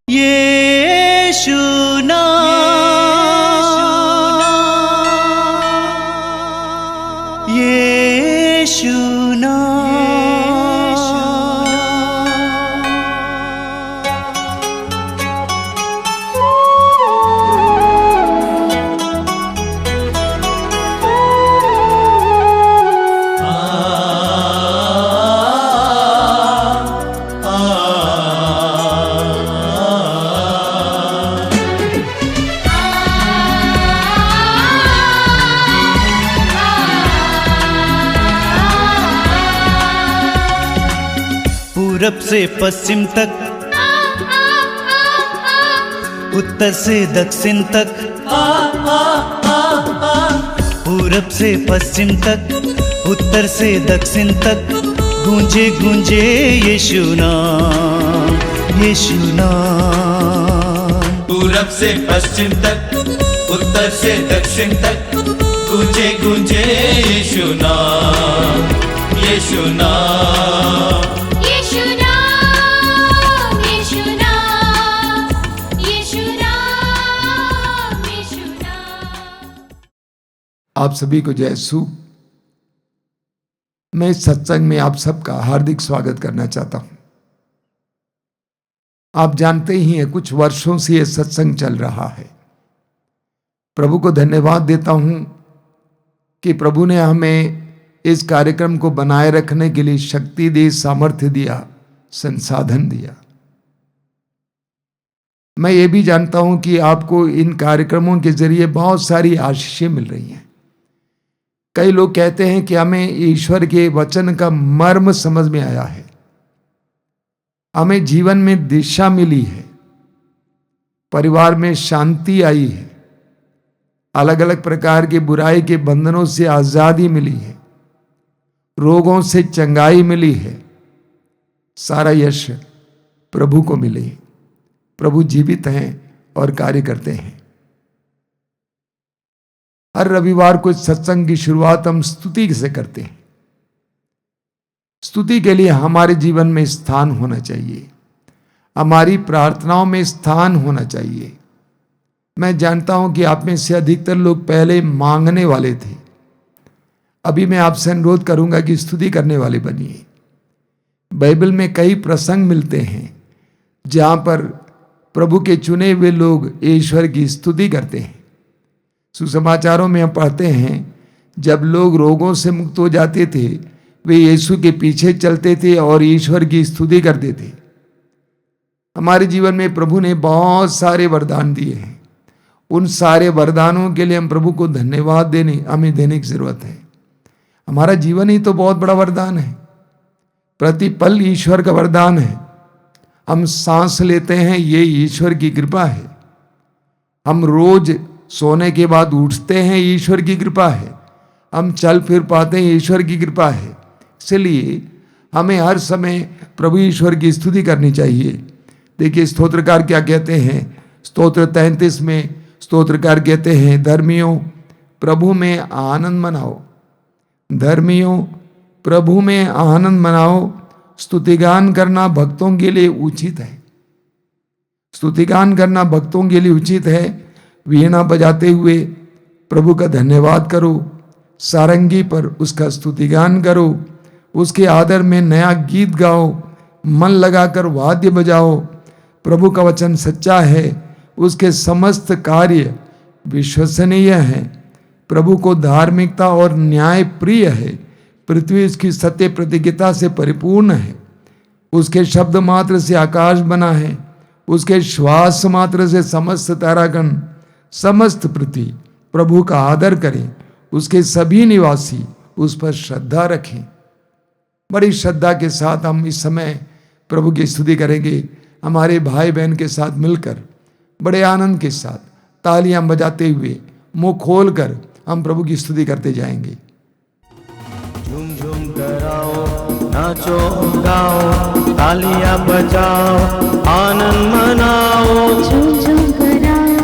यीशु नाम, यीशु पूरब से पश्चिम तक, उत्तर से दक्षिण तक, पूरब से पश्चिम तक, उत्तर से दक्षिण तक, गूंजे गूंजे यीशु नाम, यीशु नाम। पूरब से पश्चिम तक, उत्तर से दक्षिण तक, गूंजे गूंजे यीशु नाम, यीशु नाम। आप सभी को जय यीशु। मैं इस सत्संग में आप सबका हार्दिक स्वागत करना चाहता हूं। आप जानते ही हैं कुछ वर्षों से यह सत्संग चल रहा है। प्रभु को धन्यवाद देता हूं कि प्रभु ने हमें इस कार्यक्रम को बनाए रखने के लिए शक्ति दी, सामर्थ्य दिया, संसाधन दिया। मैं ये भी जानता हूं कि आपको इन कार्यक्रमों के जरिए बहुत सारी आशीषें मिल रही हैं। कई लोग कहते हैं कि हमें ईश्वर के वचन का मर्म समझ में आया है, हमें जीवन में दिशा मिली है, परिवार में शांति आई है, अलग अलग प्रकार के बुराई के बंधनों से आजादी मिली है, रोगों से चंगाई मिली है। सारा यश प्रभु को मिले। प्रभु जीवित हैं और कार्य करते हैं। हर रविवार को सत्संग की शुरुआत हम स्तुति से करते हैं। स्तुति के लिए हमारे जीवन में स्थान होना चाहिए, हमारी प्रार्थनाओं में स्थान होना चाहिए। मैं जानता हूं कि आप में से अधिकतर लोग पहले मांगने वाले थे। अभी मैं आपसे अनुरोध करूंगा कि स्तुति करने वाले बनिए। बाइबल में कई प्रसंग मिलते हैं जहां पर प्रभु के चुने हुए लोग ईश्वर की स्तुति करते हैं। सुसमाचारों में हम पढ़ते हैं जब लोग रोगों से मुक्त हो जाते थे, वे यीशु के पीछे चलते थे और ईश्वर की स्तुति करते थे। हमारे जीवन में प्रभु ने बहुत सारे वरदान दिए हैं। उन सारे वरदानों के लिए हम प्रभु को धन्यवाद हमें देने की जरूरत है। हमारा जीवन ही तो बहुत बड़ा वरदान है। प्रतिपल ईश्वर का वरदान है। हम सांस लेते हैं, ये ईश्वर की कृपा है। हम रोज सोने के बाद उठते हैं, ईश्वर की कृपा है। हम चल फिर पाते हैं, ईश्वर की कृपा है। इसलिए हमें हर समय प्रभु ईश्वर की स्तुति करनी चाहिए। देखिए स्तोत्रकार क्या कहते हैं। स्तोत्र 33 में स्तोत्रकार कहते हैं, धर्मियों प्रभु में आनंद मनाओ, धर्मियों प्रभु में आनंद मनाओ। स्तुतिगान करना भक्तों के लिए उचित है। स्तुतिगान करना भक्तों के लिए उचित है। वीणा बजाते हुए प्रभु का धन्यवाद करो, सारंगी पर उसका स्तुतिगान करो, उसके आदर में नया गीत गाओ, मन लगाकर वाद्य बजाओ। प्रभु का वचन सच्चा है, उसके समस्त कार्य विश्वसनीय हैं। प्रभु को धार्मिकता और न्याय प्रिय है। पृथ्वी उसकी सत्य प्रतिज्ञता से परिपूर्ण है। उसके शब्द मात्र से आकाश बना है, उसके श्वास मात्र से समस्त तारागण, समस्त पृथ्वी प्रभु का आदर करें। उसके सभी निवासी उस पर श्रद्धा रखें। बड़ी श्रद्धा के साथ हम इस समय प्रभु की स्तुति करेंगे। हमारे भाई बहन के साथ मिलकर बड़े आनंद के साथ तालियां बजाते हुए मुंह खोलकर हम प्रभु की स्तुति करते जाएंगे। झूम झूम कराओ, नाचो गाओ, तालियां बजाओ, आनंद मनाओ। झूम झूम कराओ,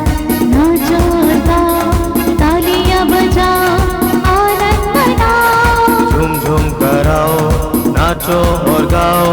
नाचो गाओ, तालियां बजाओ, आनंद मनाओ। झूम झूम कराओ, नाचो और गाओ,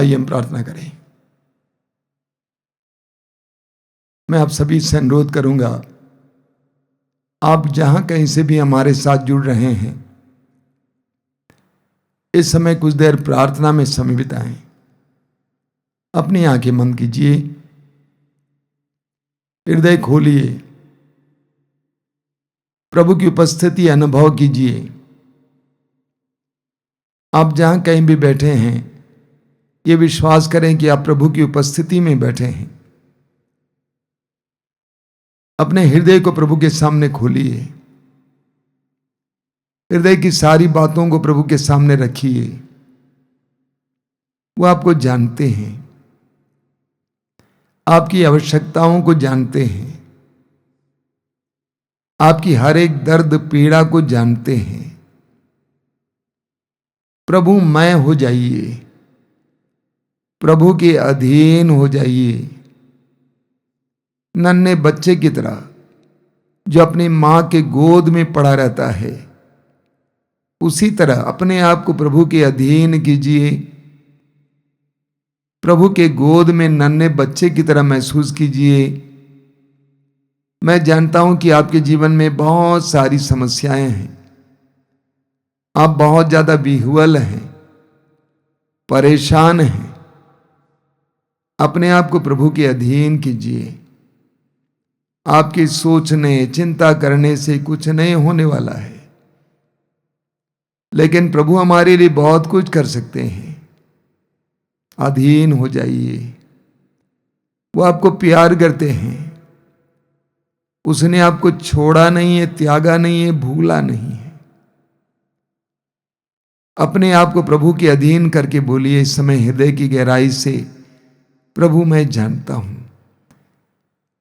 आइए हम प्रार्थना करें। मैं आप सभी से अनुरोध करूंगा, आप जहां कहीं से भी हमारे साथ जुड़ रहे हैं, इस समय कुछ देर प्रार्थना में समय बिताएं। अपनी आंखें बंद कीजिए, हृदय खोलिए, प्रभु की उपस्थिति अनुभव कीजिए। आप जहां कहीं भी बैठे हैं, ये विश्वास करें कि आप प्रभु की उपस्थिति में बैठे हैं। अपने हृदय को प्रभु के सामने खोलिए, हृदय की सारी बातों को प्रभु के सामने रखिए। वो आपको जानते हैं, आपकी आवश्यकताओं को जानते हैं, आपकी हर एक दर्द पीड़ा को जानते हैं। प्रभु मैं हो जाइए, प्रभु के अधीन हो जाइए। नन्हे बच्चे की तरह जो अपनी मां के गोद में पड़ा रहता है, उसी तरह अपने आप को प्रभु के अधीन कीजिए। प्रभु के गोद में नन्हे बच्चे की तरह महसूस कीजिए। मैं जानता हूं कि आपके जीवन में बहुत सारी समस्याएं हैं, आप बहुत ज्यादा विह्वल हैं, परेशान हैं। अपने आप को प्रभु के अधीन कीजिए। आपकी सोचने चिंता करने से कुछ नहीं होने वाला है, लेकिन प्रभु हमारे लिए बहुत कुछ कर सकते हैं। अधीन हो जाइए। वो आपको प्यार करते हैं, उसने आपको छोड़ा नहीं है, त्यागा नहीं है, भूला नहीं है। अपने आप को प्रभु के अधीन करके बोलिए इस समय हृदय की गहराई से, प्रभु मैं जानता हूं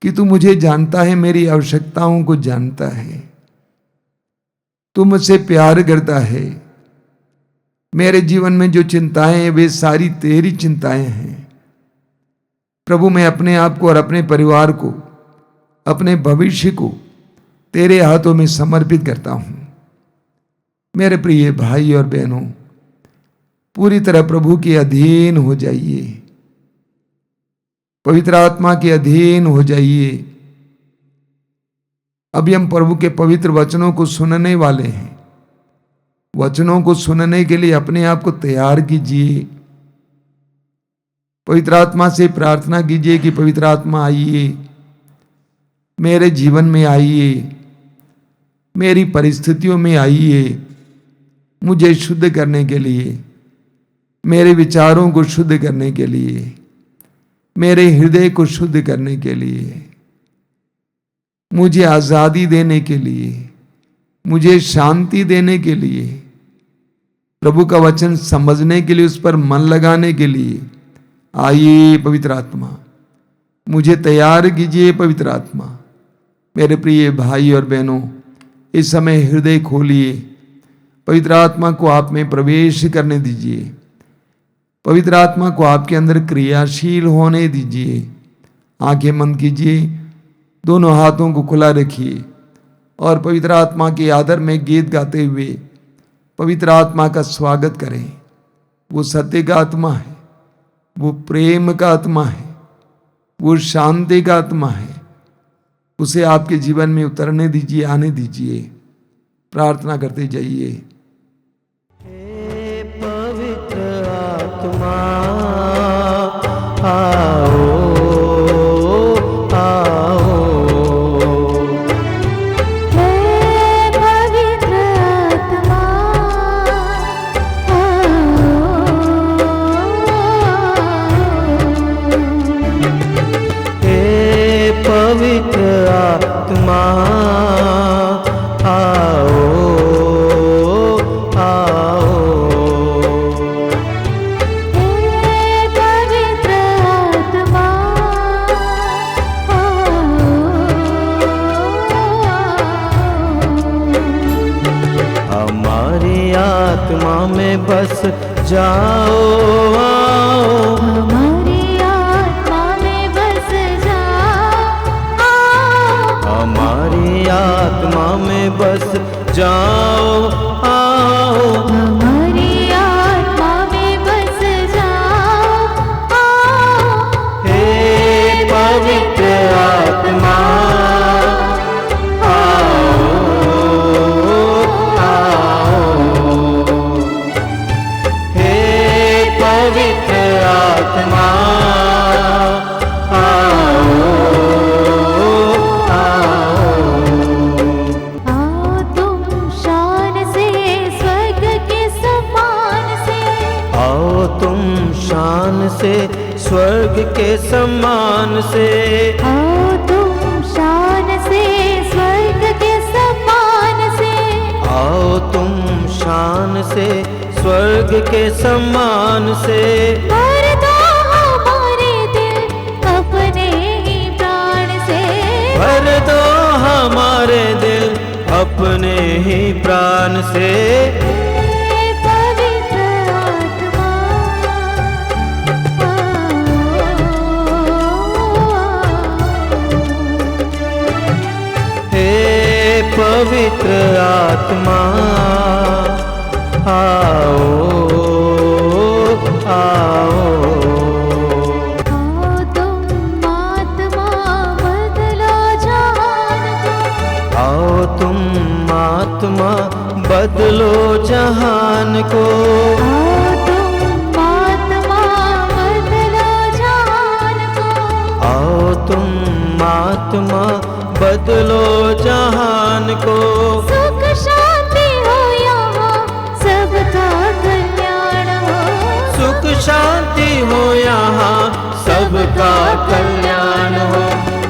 कि तू मुझे जानता है, मेरी आवश्यकताओं को जानता है, तू मुझसे प्यार करता है। मेरे जीवन में जो चिंताएं हैं वे सारी तेरी चिंताएं हैं। प्रभु मैं अपने आप को और अपने परिवार को, अपने भविष्य को तेरे हाथों में समर्पित करता हूं। मेरे प्रिय भाई और बहनों, पूरी तरह प्रभु के अधीन हो जाइए, पवित्र आत्मा के अधीन हो जाइए। अभी हम प्रभु के पवित्र वचनों को सुनने वाले हैं। वचनों को सुनने के लिए अपने आप को तैयार कीजिए। पवित्र आत्मा से प्रार्थना कीजिए कि पवित्र आत्मा आइए, मेरे जीवन में आइए, मेरी परिस्थितियों में आइए, मुझे शुद्ध करने के लिए, मेरे विचारों को शुद्ध करने के लिए, मेरे हृदय को शुद्ध करने के लिए, मुझे आजादी देने के लिए, मुझे शांति देने के लिए, प्रभु का वचन समझने के लिए, उस पर मन लगाने के लिए आइए पवित्र आत्मा, मुझे तैयार कीजिए पवित्र आत्मा। मेरे प्रिय भाई और बहनों, इस समय हृदय खोलिए, पवित्र आत्मा को आप में प्रवेश करने दीजिए, पवित्र आत्मा को आपके अंदर क्रियाशील होने दीजिए। आंखें बंद कीजिए, दोनों हाथों को खुला रखिए और पवित्र आत्मा के आदर में गीत गाते हुए पवित्र आत्मा का स्वागत करें। वो सत्य का आत्मा है, वो प्रेम का आत्मा है, वो शांति का आत्मा है। उसे आपके जीवन में उतरने दीजिए, आने दीजिए। प्रार्थना करते जाइए। हे पवित्र आत्मा आओ, बस जाओ, आओ हमारी आत्मा में बस जाओ, हमारी आत्मा में बस जाओ, आओ हमारी आत्मा में बस जाओ, स्वर्ग के सम्मान से। आओ तुम शान से स्वर्ग के सम्मान से। आओ तुम शान से स्वर्ग के सम्मान से। भर दो हमारे दिल अपने ही प्राण से। भर दो हमारे दिल अपने ही प्राण से। हे पवित्र आत्मा, आओ आओ। आओ तुम आत्मा बदलो जहान को। आओ तुम आत्मा बदलो जहान को। आओ तुम आत्मा बदलो जहान को। आओ तुम आत्मा बदलो जहान को। सुख शांति हो यहाँ सबका कल्याण हो। सुख शांति हो यहाँ सबका कल्याण हो।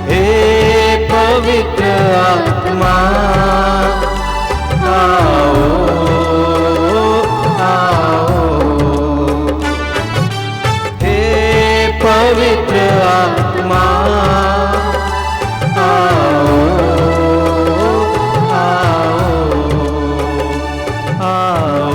हे पवित्र आत्मा, आओ आओ। हे पवित्र आत्मा, आओ आओ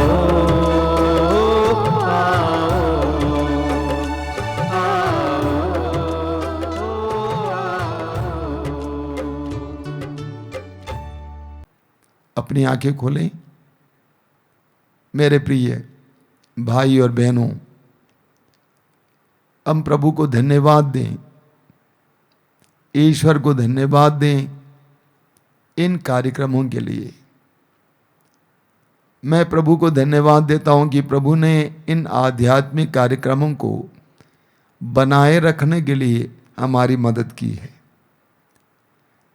अपनी आंखें खोलें। मेरे प्रिय भाई और बहनों, हम प्रभु को धन्यवाद दें, ईश्वर को धन्यवाद दें इन कार्यक्रमों के लिए। मैं प्रभु को धन्यवाद देता हूं कि प्रभु ने इन आध्यात्मिक कार्यक्रमों को बनाए रखने के लिए हमारी मदद की है।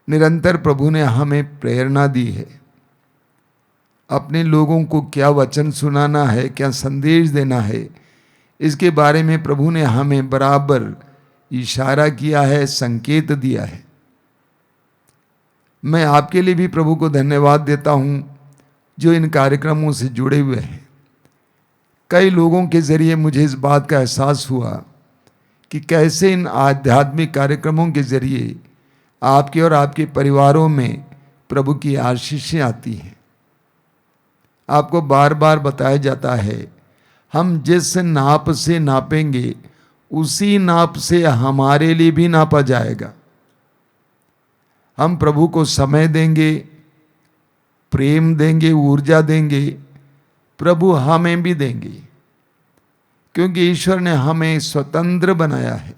निरंतर प्रभु ने हमें प्रेरणा दी है। अपने लोगों को क्या वचन सुनाना है, क्या संदेश देना है, इसके बारे में प्रभु ने हमें बराबर इशारा किया है, संकेत दिया है। मैं आपके लिए भी प्रभु को धन्यवाद देता हूं जो इन कार्यक्रमों से जुड़े हुए हैं। कई लोगों के जरिए मुझे इस बात का एहसास हुआ कि कैसे इन आध्यात्मिक कार्यक्रमों के जरिए आपके और आपके परिवारों में प्रभु की आशीषें आती हैं। आपको बार बार बताया जाता है, हम जिस नाप से नापेंगे उसी नाप से हमारे लिए भी नापा जाएगा। हम प्रभु को समय देंगे, प्रेम देंगे, ऊर्जा देंगे, प्रभु हमें भी देंगे, क्योंकि ईश्वर ने हमें स्वतंत्र बनाया है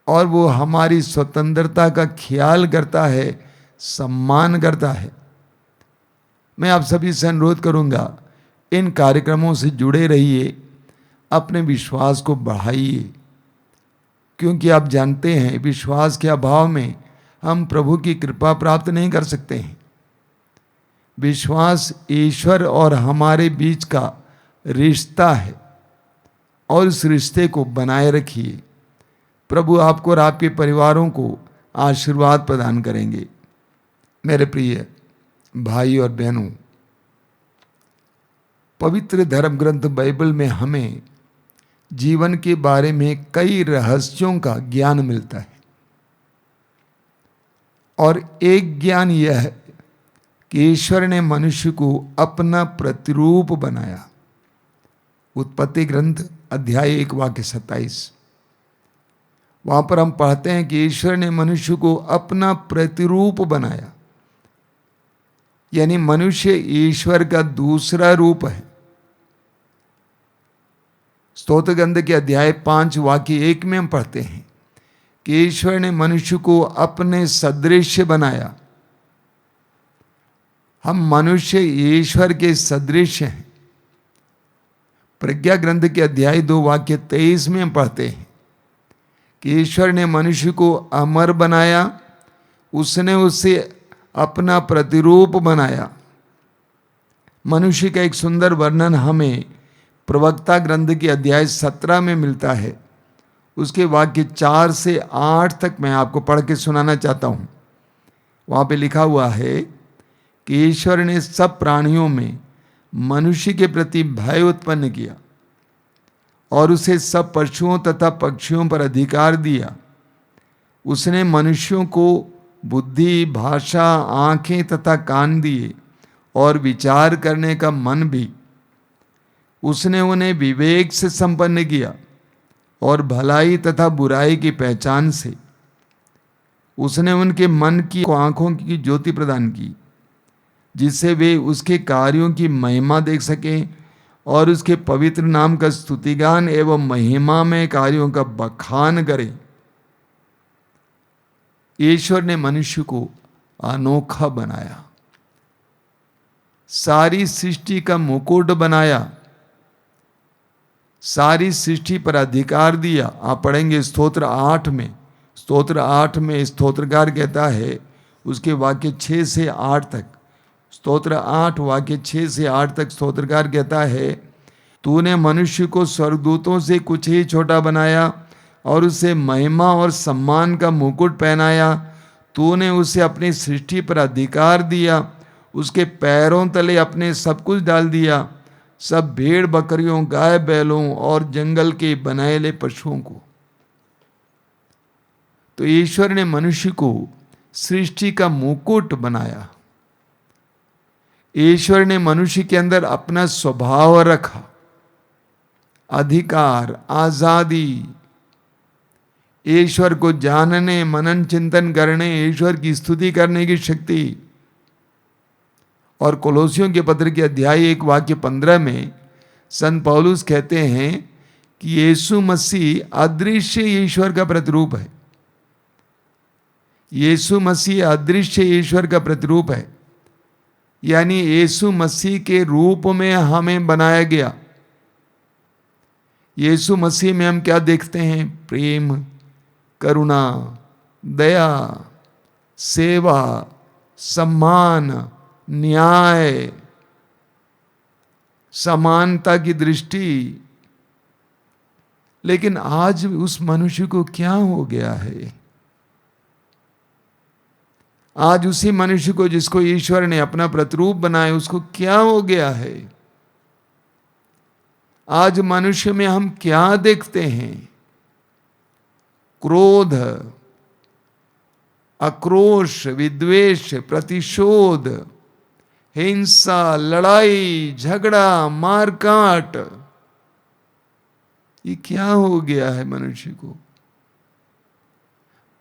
और वो हमारी स्वतंत्रता का ख्याल करता है, सम्मान करता है। मैं आप सभी से अनुरोध करूंगा, इन कार्यक्रमों से जुड़े रहिए, अपने विश्वास को बढ़ाइए, क्योंकि आप जानते हैं विश्वास के अभाव में हम प्रभु की कृपा प्राप्त नहीं कर सकते हैं। विश्वास ईश्वर और हमारे बीच का रिश्ता है और इस रिश्ते को बनाए रखिए। प्रभु आपको और आपके परिवारों को आशीर्वाद प्रदान करेंगे। मेरे प्रिय भाई और बहनों, पवित्र धर्म ग्रंथ बाइबल में हमें जीवन के बारे में कई रहस्यों का ज्ञान मिलता है और एक ज्ञान यह है कि ईश्वर ने मनुष्य को अपना प्रतिरूप बनाया। उत्पत्ति ग्रंथ अध्याय 1 वाक्य 27, वहां पर हम पढ़ते हैं कि ईश्वर ने मनुष्य को अपना प्रतिरूप बनाया, यानी मनुष्य ईश्वर का दूसरा रूप है। स्तोत्र ग्रंथ के अध्याय 5 वाक्य 1 में हम पढ़ते हैं कि ईश्वर ने मनुष्य को अपने सदृश बनाया। हम मनुष्य ईश्वर के सदृश हैं। प्रज्ञा ग्रंथ के अध्याय 2 वाक्य 23 में हम पढ़ते हैं कि ईश्वर ने मनुष्य को अमर बनाया, उसने उसे अपना प्रतिरूप बनाया। मनुष्य का एक सुंदर वर्णन हमें प्रवक्ता ग्रंथ के अध्याय 17 में मिलता है। उसके वाक्य 4 से 8 तक मैं आपको पढ़ के सुनाना चाहता हूँ। वहाँ पे लिखा हुआ है कि ईश्वर ने सब प्राणियों में मनुष्य के प्रति भय उत्पन्न किया और उसे सब पशुओं तथा पक्षियों पर अधिकार दिया। उसने मनुष्यों को बुद्धि, भाषा, आंखें तथा कान दिए और विचार करने का मन भी। उसने उन्हें विवेक से संपन्न किया और भलाई तथा बुराई की पहचान से। उसने उनके मन की आंखों की ज्योति प्रदान की, जिससे वे उसके कार्यों की महिमा देख सकें और उसके पवित्र नाम का स्तुतिगान एवं महिमा में कार्यों का बखान करें। ईश्वर ने मनुष्य को अनोखा बनाया, सारी सृष्टि का मुकुट बनाया, सारी सृष्टि पर अधिकार दिया। आप पढ़ेंगे स्तोत्र 8 में। स्तोत्र 8 में स्तोत्रकार कहता है, उसके वाक्य 6 से 8 तक, स्तोत्र 8 वाक्य 6 से 8 तक स्तोत्रकार कहता है, तूने मनुष्य को स्वर्गदूतों से कुछ ही छोटा बनाया और उसे महिमा और सम्मान का मुकुट पहनाया। तूने उसे अपनी सृष्टि पर अधिकार दिया, उसके पैरों तले अपने सब कुछ डाल दिया, सब भेड़ बकरियों, गाय बैलों और जंगल के बनाएले पशुओं को। तो ईश्वर ने मनुष्य को सृष्टि का मुकुट बनाया। ईश्वर ने मनुष्य के अंदर अपना स्वभाव रखा, अधिकार, आजादी, ईश्वर को जानने, मनन चिंतन करने, ईश्वर की स्तुति करने की शक्ति। और कोलोसियों के पत्र के अध्याय 1 वाक्य 15 में संत पौलुस कहते हैं कि यीशु मसीह अदृश्य ईश्वर का प्रतिरूप है। यीशु मसीह अदृश्य ईश्वर का प्रतिरूप है, यानी यीशु मसीह के रूप में हमें बनाया गया। यीशु मसीह में हम क्या देखते हैं? प्रेम, करुणा, दया, सेवा, सम्मान, न्याय, समानता की दृष्टि। लेकिन आज उस मनुष्य को क्या हो गया है? आज उसी मनुष्य को जिसको ईश्वर ने अपना प्रतिरूप बनाया, उसको क्या हो गया है? आज मनुष्य में हम क्या देखते हैं? क्रोध, आक्रोश, विद्वेष, प्रतिशोध, हिंसा, लड़ाई, झगड़ा, मारकाट। ये क्या हो गया है मनुष्य को?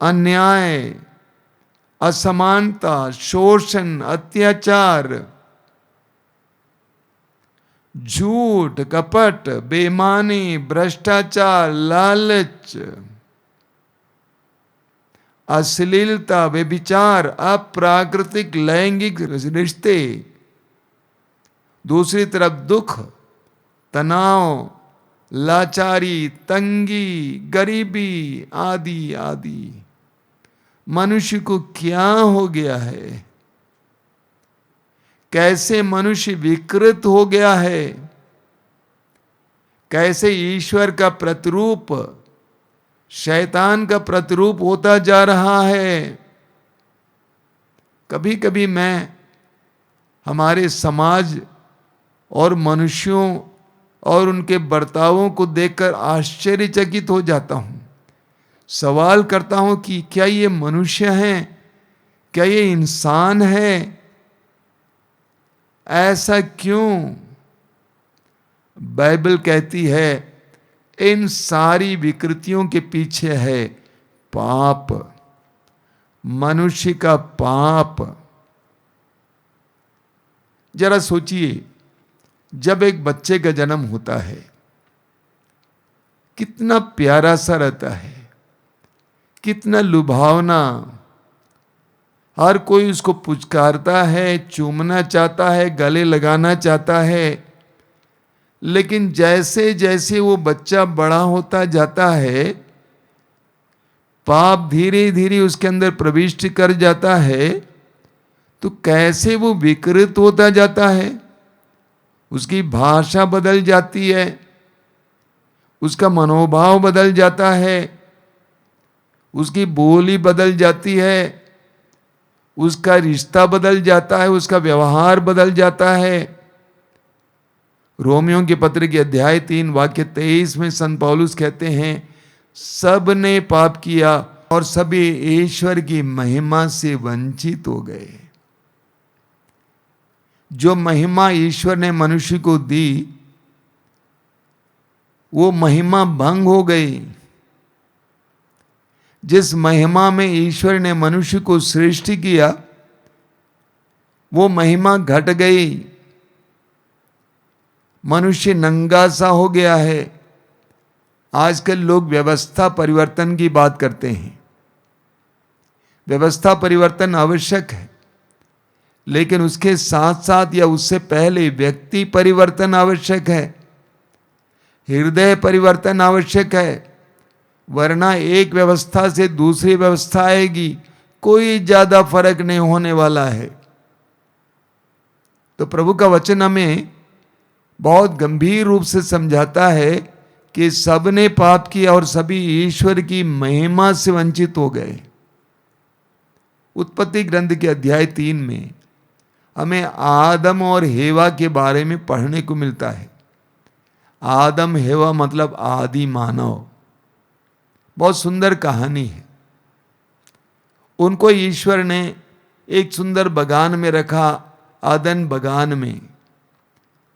अन्याय, असमानता, शोषण, अत्याचार, झूठ, कपट, बेईमानी, भ्रष्टाचार, लालच, अश्लीलता, व्यभिचार, अप्राकृतिक लैंगिक रिश्ते, दूसरी तरफ दुख, तनाव, लाचारी, तंगी, गरीबी आदि आदि। मनुष्य को क्या हो गया है? कैसे मनुष्य विकृत हो गया है? कैसे ईश्वर का प्रतिरूप शैतान का प्रतिरूप होता जा रहा है? कभी कभी मैं हमारे समाज और मनुष्यों और उनके बर्तावों को देखकर आश्चर्यचकित हो जाता हूं। सवाल करता हूं कि क्या ये मनुष्य हैं? क्या ये इंसान है? ऐसा क्यों? बाइबल कहती है इन सारी विकृतियों के पीछे है पाप, मनुष्य का पाप। जरा सोचिए, जब एक बच्चे का जन्म होता है कितना प्यारा सा रहता है, कितना लुभावना। हर कोई उसको पुचकारता है, चूमना चाहता है, गले लगाना चाहता है। लेकिन जैसे जैसे वो बच्चा बड़ा होता जाता है, पाप धीरे धीरे उसके अंदर प्रविष्ट कर जाता है, तो कैसे वो विकृत होता जाता है। उसकी भाषा बदल जाती है, उसका मनोभाव बदल जाता है, उसकी बोली बदल जाती है, उसका रिश्ता बदल जाता है, उसका व्यवहार बदल जाता है। रोमियों के पत्र के अध्याय 3 वाक्य 23 में संत पौलुस कहते हैं, सब ने पाप किया और सभी ईश्वर की महिमा से वंचित हो गए। जो महिमा ईश्वर ने मनुष्य को दी, वो महिमा भंग हो गई। जिस महिमा में ईश्वर ने मनुष्य को सृष्टि किया, वो महिमा घट गई। मनुष्य नंगा सा हो गया है। आजकल लोग व्यवस्था परिवर्तन की बात करते हैं। व्यवस्था परिवर्तन आवश्यक है, लेकिन उसके साथ साथ या उससे पहले व्यक्ति परिवर्तन आवश्यक है, हृदय परिवर्तन आवश्यक है, वरना एक व्यवस्था से दूसरी व्यवस्था आएगी, कोई ज्यादा फर्क नहीं होने वाला है। तो प्रभु का वचन हमें बहुत गंभीर रूप से समझाता है कि सबने पाप किया और सभी ईश्वर की महिमा से वंचित हो गए। उत्पत्ति ग्रंथ के अध्याय 3 में हमें आदम और हेवा के बारे में पढ़ने को मिलता है। आदम हेवा मतलब आदि मानव। बहुत सुंदर कहानी है। उनको ईश्वर ने एक सुंदर बगान में रखा, आदन बगान में,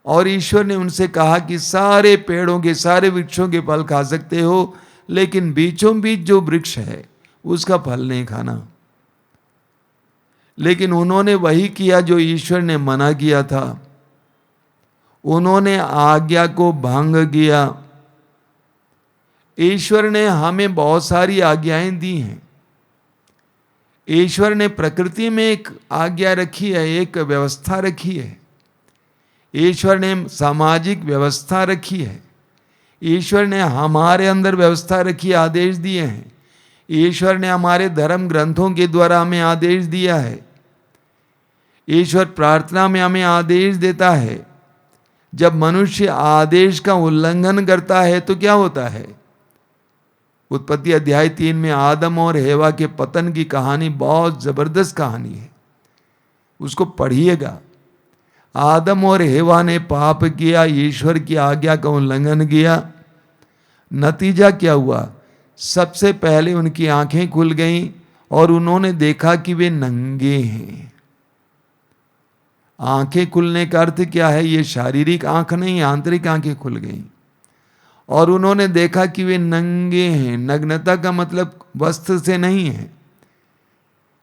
और ईश्वर ने उनसे कहा कि सारे पेड़ों के, सारे वृक्षों के फल खा सकते हो, लेकिन बीचों बीच जो वृक्ष है उसका फल नहीं खाना। लेकिन उन्होंने वही किया जो ईश्वर ने मना किया था। उन्होंने आज्ञा को भंग किया। ईश्वर ने हमें बहुत सारी आज्ञाएं दी हैं। ईश्वर ने प्रकृति में एक आज्ञा रखी है, एक व्यवस्था रखी है। ईश्वर ने सामाजिक व्यवस्था रखी है। ईश्वर ने हमारे अंदर व्यवस्था रखी, आदेश दिए हैं। ईश्वर ने हमारे धर्म ग्रंथों के द्वारा हमें आदेश दिया है। ईश्वर प्रार्थना में हमें आदेश देता है। जब मनुष्य आदेश का उल्लंघन करता है तो क्या होता है? उत्पत्ति अध्याय 3 में आदम और हेवा के पतन की कहानी बहुत जबरदस्त कहानी है, उसको पढ़िएगा। आदम और हेवा ने पाप किया, ईश्वर की आज्ञा का उल्लंघन किया। नतीजा क्या हुआ? सबसे पहले उनकी आंखें खुल गईं और उन्होंने देखा कि वे नंगे हैं। आंखें खुलने का अर्थ क्या है? ये शारीरिक आंख नहीं, आंतरिक आंखें खुल गईं और उन्होंने देखा कि वे नंगे हैं। नग्नता का मतलब वस्त्र से नहीं है,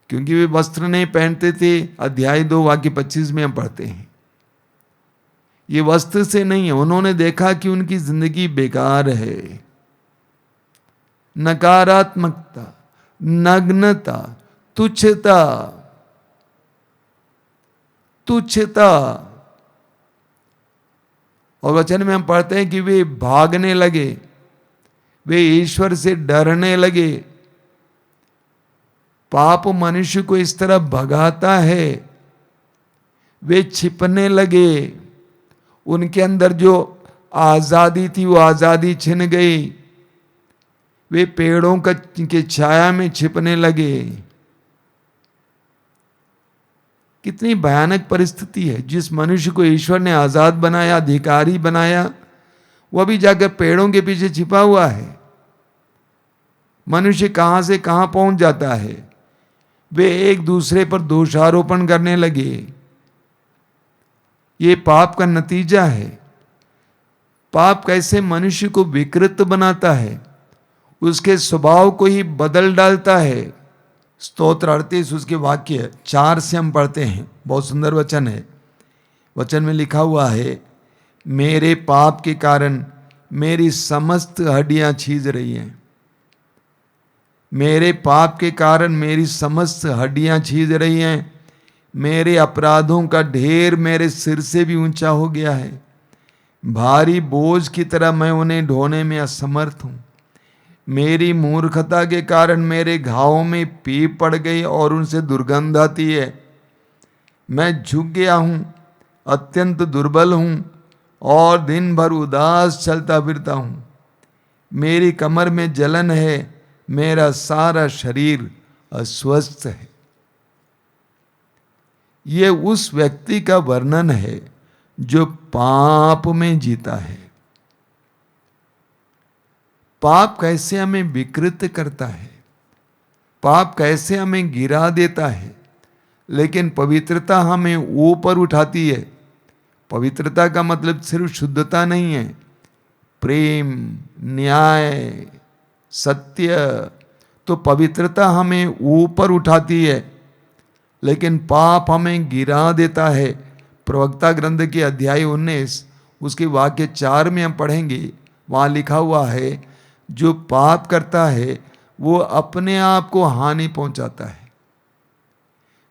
क्योंकि वे वस्त्र नहीं पहनते थे। अध्याय 2 वाक्य 25 में हम पढ़ते हैं, ये वस्त्र से नहीं है। उन्होंने देखा कि उनकी जिंदगी बेकार है। नकारात्मकता, नग्नता, तुच्छता, तुच्छता। और वचन में हम पढ़ते हैं कि वे भागने लगे, वे ईश्वर से डरने लगे। पाप मनुष्य को इस तरह भगाता है। वे छिपने लगे। उनके अंदर जो आजादी थी वो आजादी छिन गई। वे पेड़ों के छाया में छिपने लगे। कितनी भयानक परिस्थिति है। जिस मनुष्य को ईश्वर ने आजाद बनाया, अधिकारी बनाया, वह भी जाकर पेड़ों के पीछे छिपा हुआ है। मनुष्य कहां से कहां पहुंच जाता है। वे एक दूसरे पर दोषारोपण करने लगे। ये पाप का नतीजा है। पाप कैसे मनुष्य को विकृत बनाता है, उसके स्वभाव को ही बदल डालता है। स्तोत्र 38 उसके वाक्य 4 से हम पढ़ते हैं। बहुत सुंदर वचन है। वचन में लिखा हुआ है, मेरे पाप के कारण मेरी समस्त हड्डियां छीज रही हैं। मेरे पाप के कारण मेरी समस्त हड्डियां छीज रही हैं। मेरे अपराधों का ढेर मेरे सिर से भी ऊंचा हो गया है। भारी बोझ की तरह मैं उन्हें ढोने में असमर्थ हूं। मेरी मूर्खता के कारण मेरे घावों में पीप पड़ गई और उनसे दुर्गंध आती है। मैं झुक गया हूं, अत्यंत दुर्बल हूं और दिन भर उदास चलता फिरता हूं। मेरी कमर में जलन है, मेरा सारा शरीर अस्वस्थ है। ये उस व्यक्ति का वर्णन है जो पाप में जीता है। पाप कैसे हमें विकृत करता है, पाप कैसे हमें गिरा देता है, लेकिन पवित्रता हमें ऊपर उठाती है। पवित्रता का मतलब सिर्फ शुद्धता नहीं है, प्रेम, न्याय, सत्य। तो पवित्रता हमें ऊपर उठाती है, लेकिन पाप हमें गिरा देता है। प्रवक्ता ग्रंथ के अध्याय 19 उसके वाक्य 4 में हम पढ़ेंगे, वहाँ लिखा हुआ है, जो पाप करता है वो अपने आप को हानि पहुंचाता है।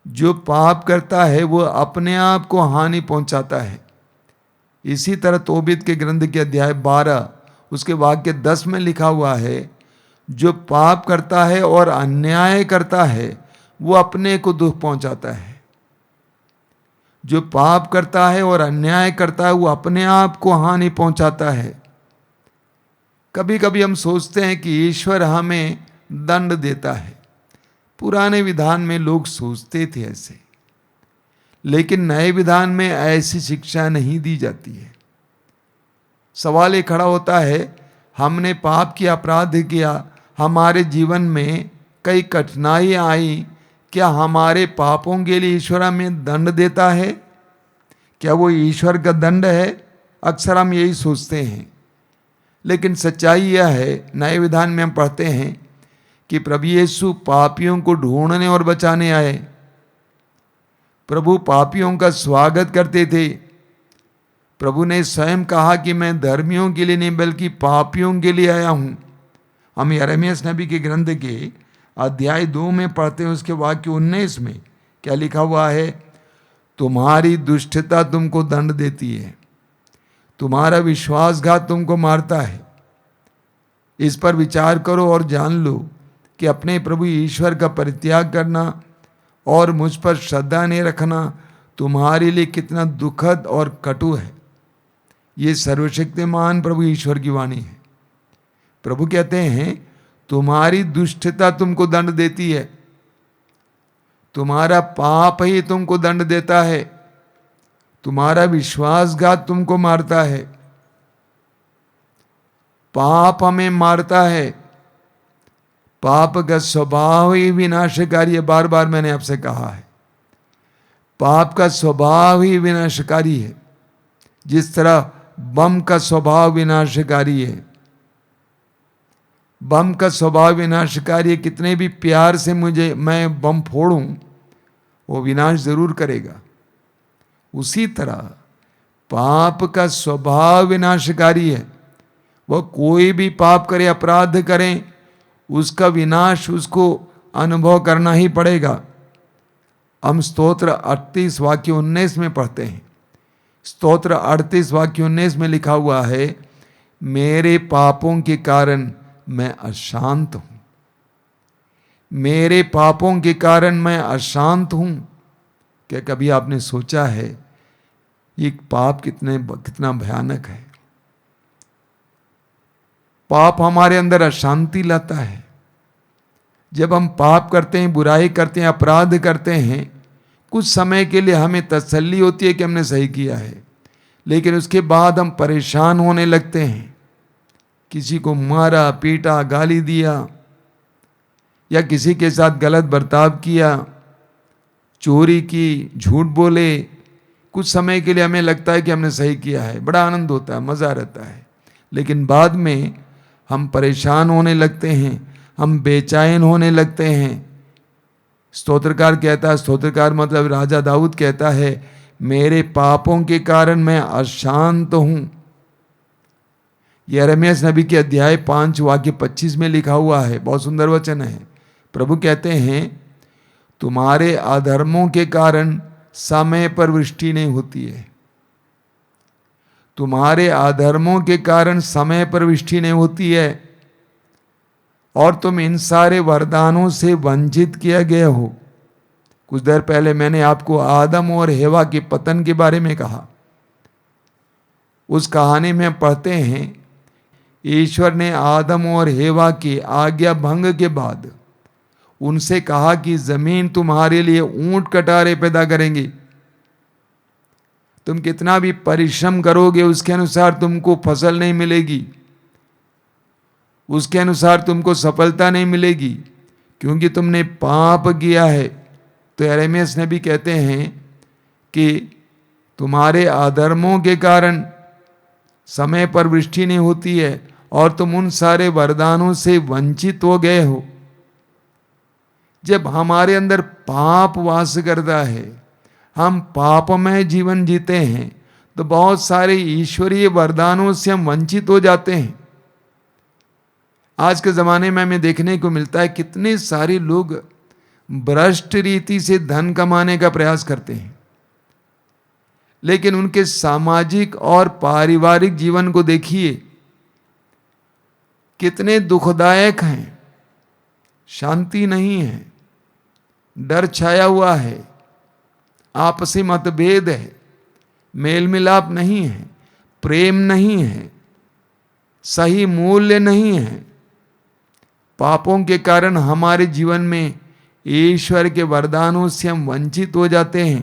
जो पाप करता है वो अपने आप को हानि पहुंचाता है। इसी तरह तोबीत के ग्रंथ के अध्याय 12 उसके वाक्य 10 में लिखा हुआ है, जो पाप करता है और अन्याय करता है वो अपने को दुख पहुंचाता है। जो पाप करता है और अन्याय करता है वो अपने आप को हानि पहुंचाता है। कभी कभी हम सोचते हैं कि ईश्वर हमें दंड देता है। पुराने विधान में लोग सोचते थे ऐसे, लेकिन नए विधान में ऐसी शिक्षा नहीं दी जाती है। सवाल ये खड़ा होता है, हमने पाप किया, अपराध किया, हमारे जीवन में कई कठिनाइयाँ आई, क्या हमारे पापों के लिए ईश्वर हमें दंड देता है? क्या वो ईश्वर का दंड है? अक्सर हम यही सोचते हैं, लेकिन सच्चाई यह है, नए विधान में हम पढ़ते हैं कि प्रभु यीशु पापियों को ढूंढने और बचाने आए। प्रभु पापियों का स्वागत करते थे। प्रभु ने स्वयं कहा कि मैं धर्मियों के लिए नहीं बल्कि पापियों के लिए आया हूं। हम यिर्मयाह नबी के ग्रंथ के अध्याय 2 में पढ़ते हैं, उसके वाक्य 19 में क्या लिखा हुआ है, तुम्हारी दुष्टता तुमको दंड देती है, तुम्हारा विश्वासघात तुमको मारता है। इस पर विचार करो और जान लो कि अपने प्रभु ईश्वर का परित्याग करना और मुझ पर श्रद्धा नहीं रखना तुम्हारे लिए कितना दुखद और कटु है। ये सर्वशक्तिमान प्रभु ईश्वर की वाणी है। प्रभु कहते हैं, तुम्हारी दुष्टता तुमको दंड देती है, तुम्हारा पाप ही तुमको दंड देता है, तुम्हारा विश्वासघात तुमको मारता है। पाप हमें मारता है। पाप का स्वभाव ही विनाशकारी है। बार बार मैंने आपसे कहा है, पाप का स्वभाव ही विनाशकारी है। जिस तरह बम का स्वभाव विनाशकारी है, बम का स्वभाव विनाशकारी है। कितने भी प्यार से मैं बम फोड़ूं, वो विनाश जरूर करेगा। उसी तरह पाप का स्वभाव विनाशकारी है। वह कोई भी पाप करे, अपराध करें, उसका विनाश उसको अनुभव करना ही पड़ेगा। हम स्तोत्र 38 वाक्य 19 में पढ़ते हैं। स्तोत्र 38 वाक्य 19 में लिखा हुआ है, मेरे पापों के कारण मैं अशांत हूं। मेरे पापों के कारण मैं अशांत हूं। क्या कभी आपने सोचा है ये पाप कितना भयानक है? पाप हमारे अंदर अशांति लाता है। जब हम पाप करते हैं, बुराई करते हैं, अपराध करते हैं, कुछ समय के लिए हमें तसल्ली होती है कि हमने सही किया है, लेकिन उसके बाद हम परेशान होने लगते हैं। किसी को मारा, पीटा, गाली दिया, या किसी के साथ गलत बर्ताव किया, चोरी की, झूठ बोले, कुछ समय के लिए हमें लगता है कि हमने सही किया है, बड़ा आनंद होता है, मज़ा रहता है, लेकिन बाद में हम परेशान होने लगते हैं, हम बेचैन होने लगते हैं। स्तोत्रकार कहता है, स्तोत्रकार मतलब राजा दाऊद कहता है, मेरे पापों के कारण मैं अशांत हूं। यिर्मयाह नबी के अध्याय 5 वाक्य 25 में लिखा हुआ है, बहुत सुंदर वचन है। प्रभु कहते हैं, तुम्हारे अधर्मों के कारण समय पर वृष्टि नहीं होती है। तुम्हारे अधर्मों के कारण समय पर वृष्टि नहीं होती है, और तुम इन सारे वरदानों से वंचित किया गए हो। कुछ देर पहले मैंने आपको आदम और हेवा के पतन के बारे में कहा। उस कहानी में पढ़ते हैं, ईश्वर ने आदम और हेवा की आज्ञा भंग के बाद उनसे कहा कि जमीन तुम्हारे लिए ऊंट कटारे पैदा करेंगी, तुम कितना भी परिश्रम करोगे उसके अनुसार तुमको फसल नहीं मिलेगी, उसके अनुसार तुमको सफलता नहीं मिलेगी, क्योंकि तुमने पाप किया है। तो यिर्मयाह नबी कहते हैं कि तुम्हारे अधर्मों के कारण समय पर वृष्टि नहीं होती है और तुम उन सारे वरदानों से वंचित हो गए हो। जब हमारे अंदर पाप वास करता है, हम पापमय जीवन जीते हैं, तो बहुत सारे ईश्वरीय वरदानों से हम वंचित हो जाते हैं। आज के ज़माने में हमें देखने को मिलता है कितने सारे लोग भ्रष्ट रीति से धन कमाने का प्रयास करते हैं, लेकिन उनके सामाजिक और पारिवारिक जीवन को देखिए कितने दुखदायक हैं। शांति नहीं है, डर छाया हुआ है, आपसी मतभेद है, मेल मिलाप नहीं है, प्रेम नहीं है, सही मूल्य नहीं है। पापों के कारण हमारे जीवन में ईश्वर के वरदानों से हम वंचित हो जाते हैं।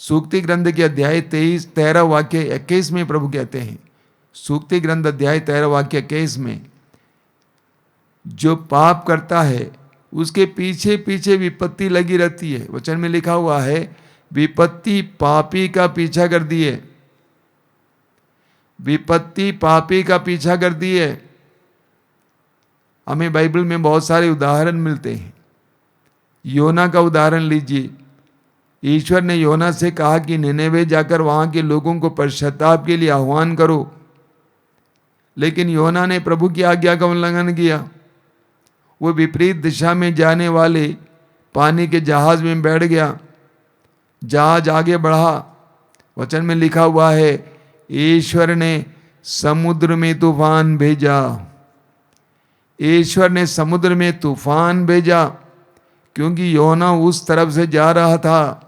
सूक्ति ग्रंथ के अध्याय 13 वाक्य 21 में प्रभु कहते हैं, सूक्ति ग्रंथ अध्याय 13 वाक्य 21 में, जो पाप करता है उसके पीछे पीछे विपत्ति लगी रहती है। वचन में लिखा हुआ है, विपत्ति पापी का पीछा कर दी है, विपत्ति पापी का पीछा कर दी है। हमें बाइबल में बहुत सारे उदाहरण मिलते हैं। योना का उदाहरण लीजिए। ईश्वर ने योना से कहा कि निनेवे जाकर वहां के लोगों को पश्चाताप के लिए आह्वान करो, लेकिन योना ने प्रभु की आज्ञा का उल्लंघन किया। वो विपरीत दिशा में जाने वाले पानी के जहाज में बैठ गया, जहाज आगे बढ़ा। वचन में लिखा हुआ है, ईश्वर ने समुद्र में तूफान भेजा, ईश्वर ने समुद्र में तूफान भेजा, क्योंकि योना उस तरफ से जा रहा था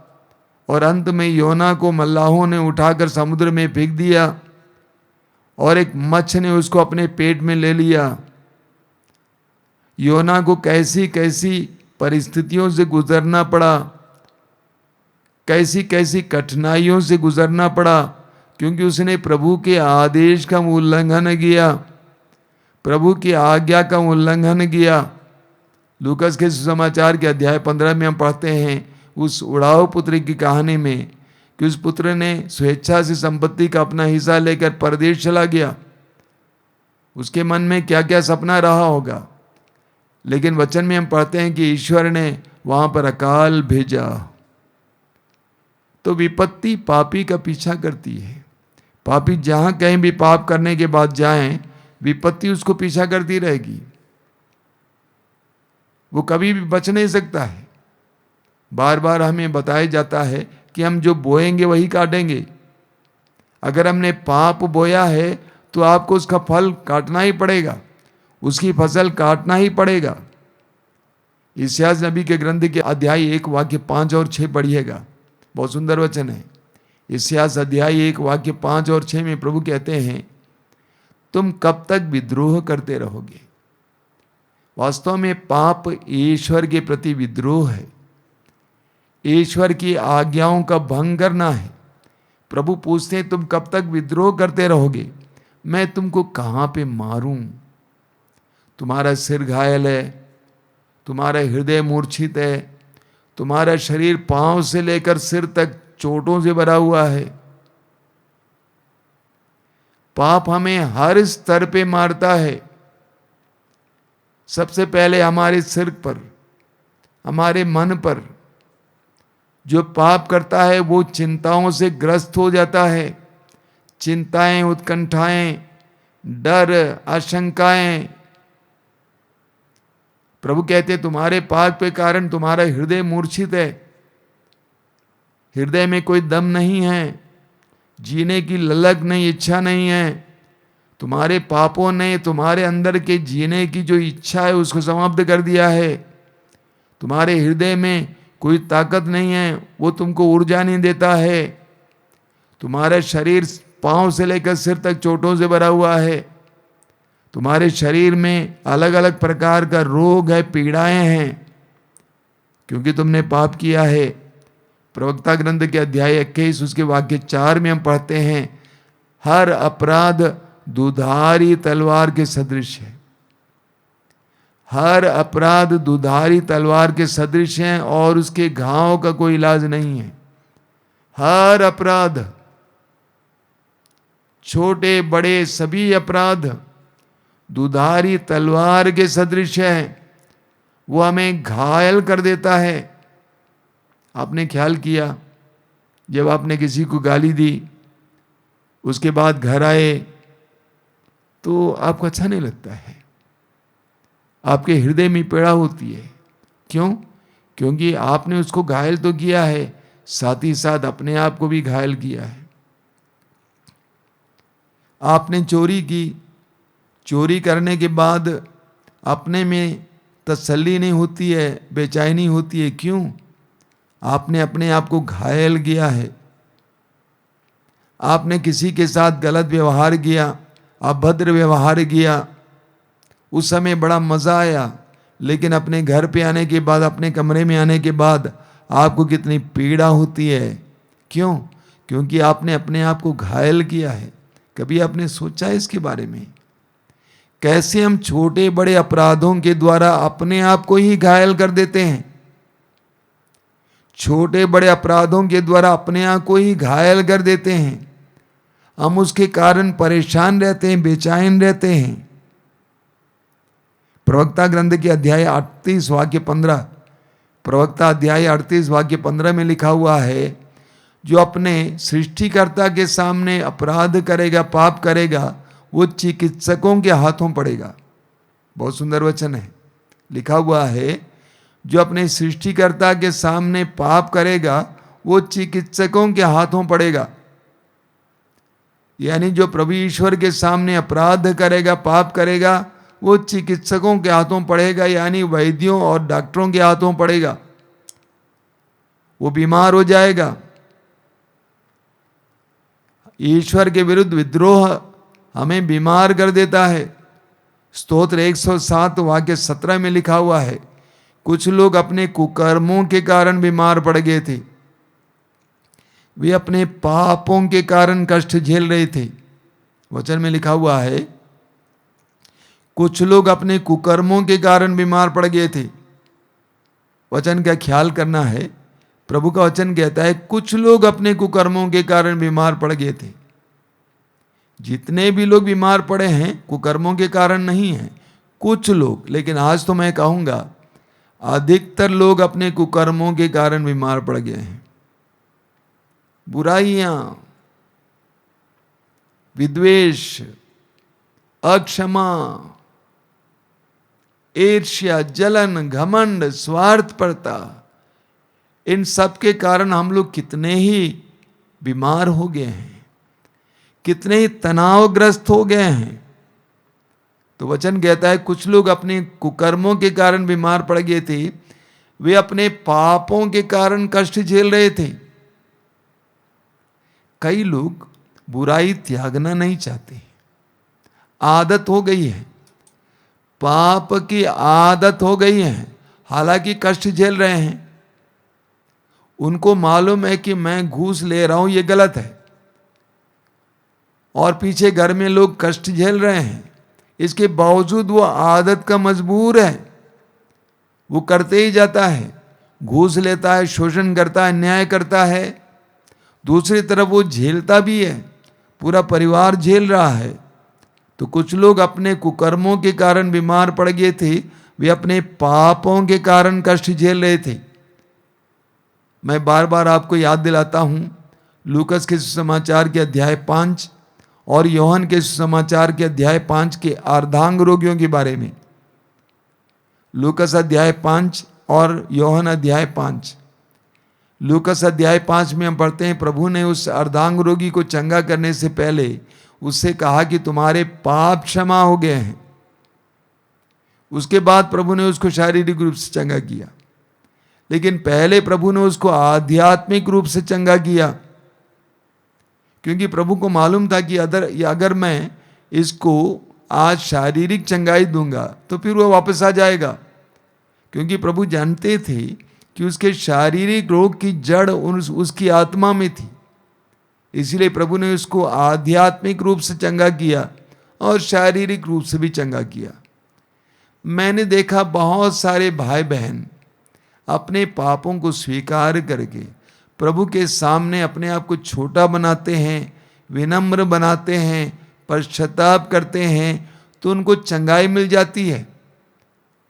और अंत में योना को मल्लाहों ने उठाकर समुद्र में फेंक दिया और एक मच्छ ने उसको अपने पेट में ले लिया। योना को कैसी कैसी परिस्थितियों से गुजरना पड़ा, कैसी कैसी कठिनाइयों से गुजरना पड़ा, क्योंकि उसने प्रभु के आदेश का उल्लंघन किया, प्रभु की आज्ञा का उल्लंघन किया। लूकस के सुसमाचार के अध्याय 15 में हम पढ़ते हैं उस उड़ाऊ पुत्र की कहानी में कि उस पुत्र ने स्वेच्छा से संपत्ति का अपना हिस्सा लेकर परदेश चला गया। उसके मन में क्या क्या सपना रहा होगा, लेकिन वचन में हम पढ़ते हैं कि ईश्वर ने वहां पर अकाल भेजा। तो विपत्ति पापी का पीछा करती है। पापी जहां कहीं भी पाप करने के बाद जाएं, विपत्ति उसको पीछा करती रहेगी, वो कभी भी बच नहीं सकता है। बार बार हमें बताया जाता है कि हम जो बोएंगे वही काटेंगे। अगर हमने पाप बोया है तो आपको उसका फल काटना ही पड़ेगा, उसकी फसल काटना ही पड़ेगा। यशायाह नबी के ग्रंथ के अध्याय 1 वाक्य 5 और 6 पढ़िएगा, बहुत सुंदर वचन है। यशायाह अध्याय 1 वाक्य 5 और 6 में प्रभु कहते हैं, तुम कब तक विद्रोह करते रहोगे। वास्तव में पाप ईश्वर के प्रति विद्रोह है, ईश्वर की आज्ञाओं का भंग करना है। प्रभु पूछते हैं, तुम कब तक विद्रोह करते रहोगे, मैं तुमको कहाँ पे मारूं। तुम्हारा सिर घायल है, तुम्हारा हृदय मूर्छित है, तुम्हारा शरीर पांव से लेकर सिर तक चोटों से भरा हुआ है। पाप हमें हर स्तर पे मारता है। सबसे पहले हमारे सिर पर, हमारे मन पर। जो पाप करता है वो चिंताओं से ग्रस्त हो जाता है। चिंताएं, उत्कंठाएं, डर, आशंकाएं। प्रभु कहते हैं, तुम्हारे पाप के कारण तुम्हारा हृदय मूर्छित है, हृदय में कोई दम नहीं है, जीने की ललक नहीं, इच्छा नहीं है। तुम्हारे पापों ने तुम्हारे अंदर के जीने की जो इच्छा है उसको समाप्त कर दिया है। तुम्हारे हृदय में कोई ताकत नहीं है, वो तुमको ऊर्जा नहीं देता है। तुम्हारा शरीर पांव से लेकर सिर तक चोटों से भरा हुआ है। तुम्हारे शरीर में अलग अलग प्रकार का रोग है, पीड़ाएं हैं, क्योंकि तुमने पाप किया है। प्रवक्ता ग्रंथ के अध्याय 21 उसके वाक्य 4 में हम पढ़ते हैं, हर अपराध दुधारी तलवार के सदृश है। हर अपराध दुधारी तलवार के सदृश है और उसके घाव का कोई इलाज नहीं है। हर अपराध, छोटे बड़े सभी अपराध दुधारी तलवार के सदृश है। वो हमें घायल कर देता है। आपने ख्याल किया, जब आपने किसी को गाली दी, उसके बाद घर आए तो आपको अच्छा नहीं लगता है, आपके हृदय में पीड़ा होती है। क्यों? क्योंकि आपने उसको घायल तो किया है, साथ ही साथ अपने आप को भी घायल किया है। आपने चोरी की, चोरी करने के बाद अपने में तसल्ली नहीं होती है, बेचैनी होती है। क्यों? आपने अपने आप को घायल किया है। आपने किसी के साथ गलत व्यवहार किया, अभद्र व्यवहार किया, उस समय बड़ा मज़ा आया, लेकिन अपने घर पे आने के बाद, अपने कमरे में आने के बाद आपको कितनी पीड़ा होती है। क्यों? क्योंकि आपने अपने आप को घायल किया है। कभी आपने सोचा है इसके बारे में? कैसे हम छोटे बड़े अपराधों के द्वारा अपने आप को ही घायल कर देते हैं। छोटे बड़े अपराधों के द्वारा अपने आप को ही घायल कर देते हैं। हम उसके कारण परेशान रहते हैं, बेचैन रहते हैं। प्रवक्ता ग्रंथ के अध्याय 38 वाक्य 15, प्रवक्ता अध्याय 38 वाक्य 15 में लिखा हुआ है, जो अपने सृष्टिकर्ता के सामने अपराध करेगा, पाप करेगा, वो चिकित्सकों के हाथों पड़ेगा। बहुत सुंदर वचन है, लिखा हुआ है, जो अपने सृष्टिकर्ता के सामने पाप करेगा वो चिकित्सकों के हाथों पड़ेगा। यानी जो प्रभु ईश्वर के सामने अपराध करेगा, पाप करेगा, वो चिकित्सकों के हाथों पड़ेगा, यानी वैद्यों और डॉक्टरों के हाथों पड़ेगा। वो बीमार हो जाएगा। ईश्वर के विरुद्ध विद्रोह हमें बीमार कर देता है। स्तोत्र 107 वाक्य 17 में लिखा हुआ है, कुछ लोग अपने कुकर्मों के कारण बीमार पड़ गए थे। वे अपने पापों के कारण कष्ट झेल रहे थे। वचन में लिखा हुआ है, कुछ लोग अपने कुकर्मों के कारण बीमार पड़ गए थे। वचन का ख्याल करना है। प्रभु का वचन कहता है, कुछ लोग अपने कुकर्मों के कारण बीमार पड़ गए थे। जितने भी लोग बीमार पड़े हैं कुकर्मों के कारण नहीं हैं, कुछ लोग। लेकिन आज तो मैं कहूँगा अधिकतर लोग अपने कुकर्मों के कारण बीमार पड़ गए हैं। बुराइयां, विद्वेष, अक्षमा, ईर्ष्या, जलन, घमंड, स्वार्थपरता, इन सब के कारण हम लोग कितने ही बीमार हो गए हैं, कितने ही तनावग्रस्त हो गए हैं। तो वचन कहता है, कुछ लोग अपने कुकर्मों के कारण बीमार पड़ गए थे। वे अपने पापों के कारण कष्ट झेल रहे थे। कई लोग बुराई त्यागना नहीं चाहते, आदत हो गई है, पाप की आदत हो गई है, हालांकि कष्ट झेल रहे हैं। उनको मालूम है कि मैं घूस ले रहा हूं, ये गलत है, और पीछे घर में लोग कष्ट झेल रहे हैं। इसके बावजूद वो आदत का मजबूर है, वो करते ही जाता है, घूस लेता है, शोषण करता है, अन्याय करता है। दूसरी तरफ वो झेलता भी है, पूरा परिवार झेल रहा है। तो कुछ लोग अपने कुकर्मों के कारण बीमार पड़ गए थे, वे अपने पापों के कारण कष्ट झेल रहे थे। मैं बार बार आपको याद दिलाता हूं, लूकस के सुसमाचार के अध्याय 5 और योहन के सुसमाचार के अध्याय 5 के अर्धांग रोगियों के बारे में। लूकस अध्याय 5 और योहन अध्याय 5। लूकस अध्याय 5 में हम पढ़ते हैं, प्रभु ने उस अर्धांग रोगी को चंगा करने से पहले उससे कहा कि तुम्हारे पाप क्षमा हो गए हैं। उसके बाद प्रभु ने उसको शारीरिक रूप से चंगा किया, लेकिन पहले प्रभु ने उसको आध्यात्मिक रूप से चंगा किया, क्योंकि प्रभु को मालूम था कि अगर मैं इसको आज शारीरिक चंगाई दूंगा तो फिर वो वापस आ जाएगा, क्योंकि प्रभु जानते थे कि उसके शारीरिक रोग की जड़ उसकी आत्मा में थी। इसलिए प्रभु ने उसको आध्यात्मिक रूप से चंगा किया और शारीरिक रूप से भी चंगा किया। मैंने देखा बहुत सारे भाई बहन अपने पापों को स्वीकार करके प्रभु के सामने अपने आप को छोटा बनाते हैं, विनम्र बनाते हैं, पश्चाताप करते हैं, तो उनको चंगाई मिल जाती है।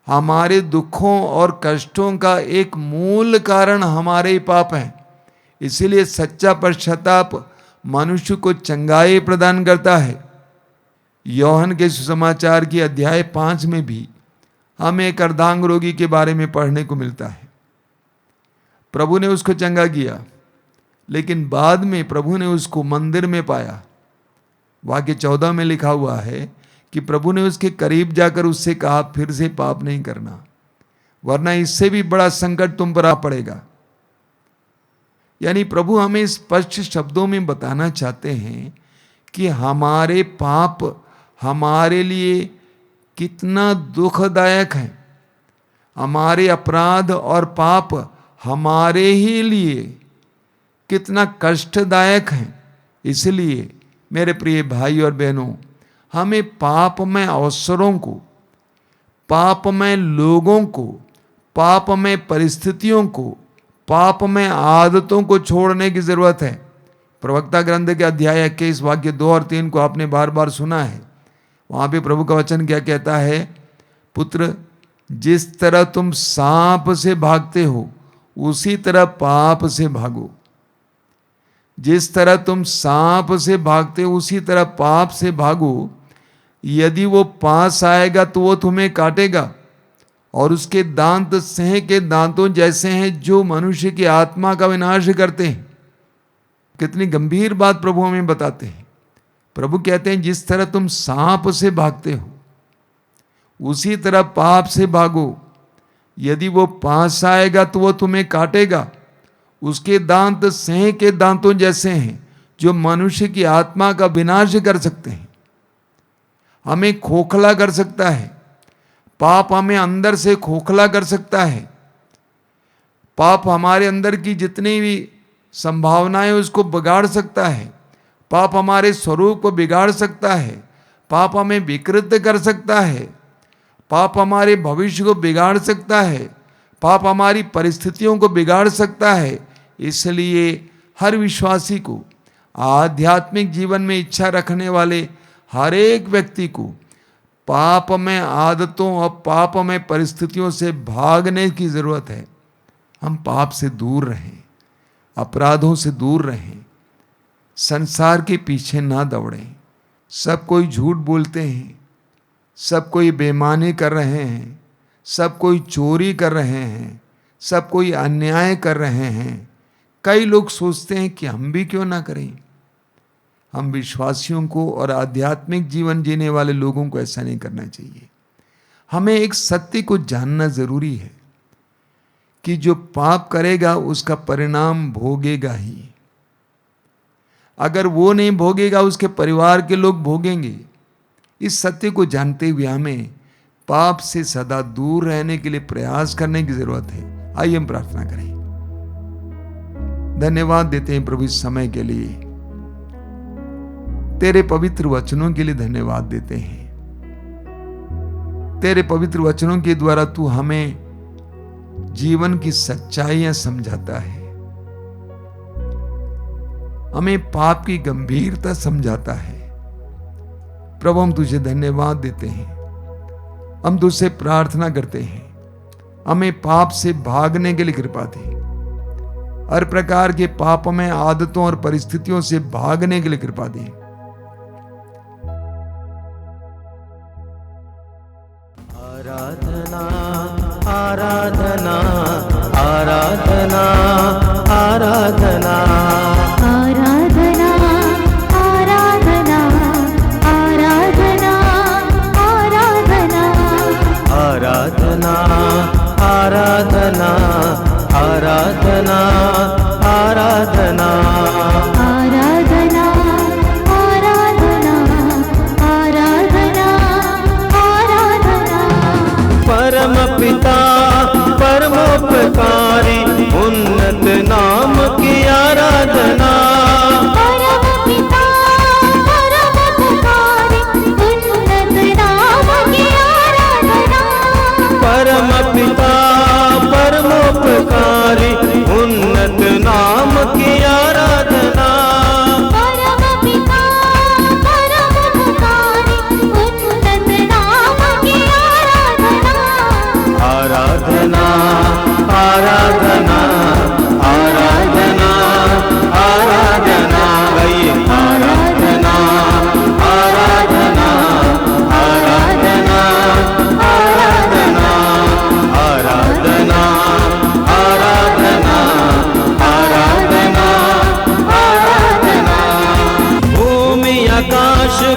हमारे दुखों और कष्टों का एक मूल कारण हमारे ही पाप हैं। इसीलिए सच्चा पश्चाताप मनुष्य को चंगाई प्रदान करता है। यूहन्ना के सुसमाचार की अध्याय 5 में भी हमें एक अर्धांग रोगी के बारे में पढ़ने को मिलता है। प्रभु ने उसको चंगा किया, लेकिन बाद में प्रभु ने उसको मंदिर में पाया। वाक्य 14 में लिखा हुआ है कि प्रभु ने उसके करीब जाकर उससे कहा, फिर से पाप नहीं करना, वरना इससे भी बड़ा संकट तुम पर आ पड़ेगा। यानी प्रभु हमें स्पष्ट शब्दों में बताना चाहते हैं कि हमारे पाप हमारे लिए कितना दुखदायक है, हमारे अपराध और पाप हमारे ही लिए कितना कष्टदायक है। इसलिए मेरे प्रिय भाई और बहनों, हमें पापमय अवसरों को, पापमय लोगों को, पापमय परिस्थितियों को, पापमय आदतों को छोड़ने की जरूरत है। प्रवक्ता ग्रंथ के अध्याय 21 वाक्य 2 और 3 को आपने बार बार सुना है। वहां पे प्रभु का वचन क्या कहता है? पुत्र, जिस तरह तुम सांप से भागते हो उसी तरह पाप से भागो। जिस तरह तुम सांप से भागते हो उसी तरह पाप से भागो। यदि वो पास आएगा तो वो तुम्हें काटेगा, और उसके दांत सिंह के दांतों जैसे हैं जो मनुष्य की आत्मा का विनाश करते हैं। कितनी गंभीर बात प्रभु हमें बताते हैं। प्रभु कहते हैं जिस तरह तुम सांप से भागते हो उसी तरह पाप से भागो। यदि वो पास आएगा तो वो तुम्हें काटेगा, उसके दांत सिंह के दांतों जैसे हैं जो मनुष्य की आत्मा का विनाश कर सकते हैं, हमें खोखला कर सकता है। पाप हमें अंदर से खोखला कर सकता है। पाप हमारे अंदर की जितनी भी संभावनाएं उसको बिगाड़ सकता है। पाप हमारे स्वरूप को बिगाड़ सकता है। पाप हमें विकृत कर सकता है। पाप हमारे भविष्य को बिगाड़ सकता है। पाप हमारी परिस्थितियों को बिगाड़ सकता है। इसलिए हर विश्वासी को, आध्यात्मिक जीवन में इच्छा रखने वाले हर एक व्यक्ति को पापमय आदतों और पापमय परिस्थितियों से भागने की जरूरत है। हम पाप से दूर रहें, अपराधों से दूर रहें, संसार के पीछे ना दौड़ें। सब कोई झूठ बोलते हैं, सब कोई बेईमानी कर रहे हैं, सब कोई चोरी कर रहे हैं, सब कोई अन्याय कर रहे हैं। कई लोग सोचते हैं कि हम भी क्यों ना करें। हम विश्वासियों को और आध्यात्मिक जीवन जीने वाले लोगों को ऐसा नहीं करना चाहिए। हमें एक सत्य को जानना जरूरी है कि जो पाप करेगा उसका परिणाम भोगेगा ही। अगर वो नहीं भोगेगा उसके परिवार के लोग भोगेंगे। इस सत्य को जानते हुए हमें पाप से सदा दूर रहने के लिए प्रयास करने की जरूरत है। आइए हम प्रार्थना करें। धन्यवाद देते हैं प्रभु इस समय के लिए, तेरे पवित्र वचनों के लिए धन्यवाद देते हैं। तेरे पवित्र वचनों के द्वारा तू हमें जीवन की सच्चाइयां समझाता है, हमें पाप की गंभीरता समझाता है। प्रभु हम तुझे धन्यवाद देते हैं, हम तुझसे प्रार्थना करते हैं, हमें पाप से भागने के लिए कृपा दे। हर प्रकार के पापमय आदतों और परिस्थितियों से भागने के लिए कृपा दे। आराधना आराधना आराधना आराधना आराधना आराधना आराधना आराधना आराधना आराधना आराधना आराधना आराधना आराधना आराधना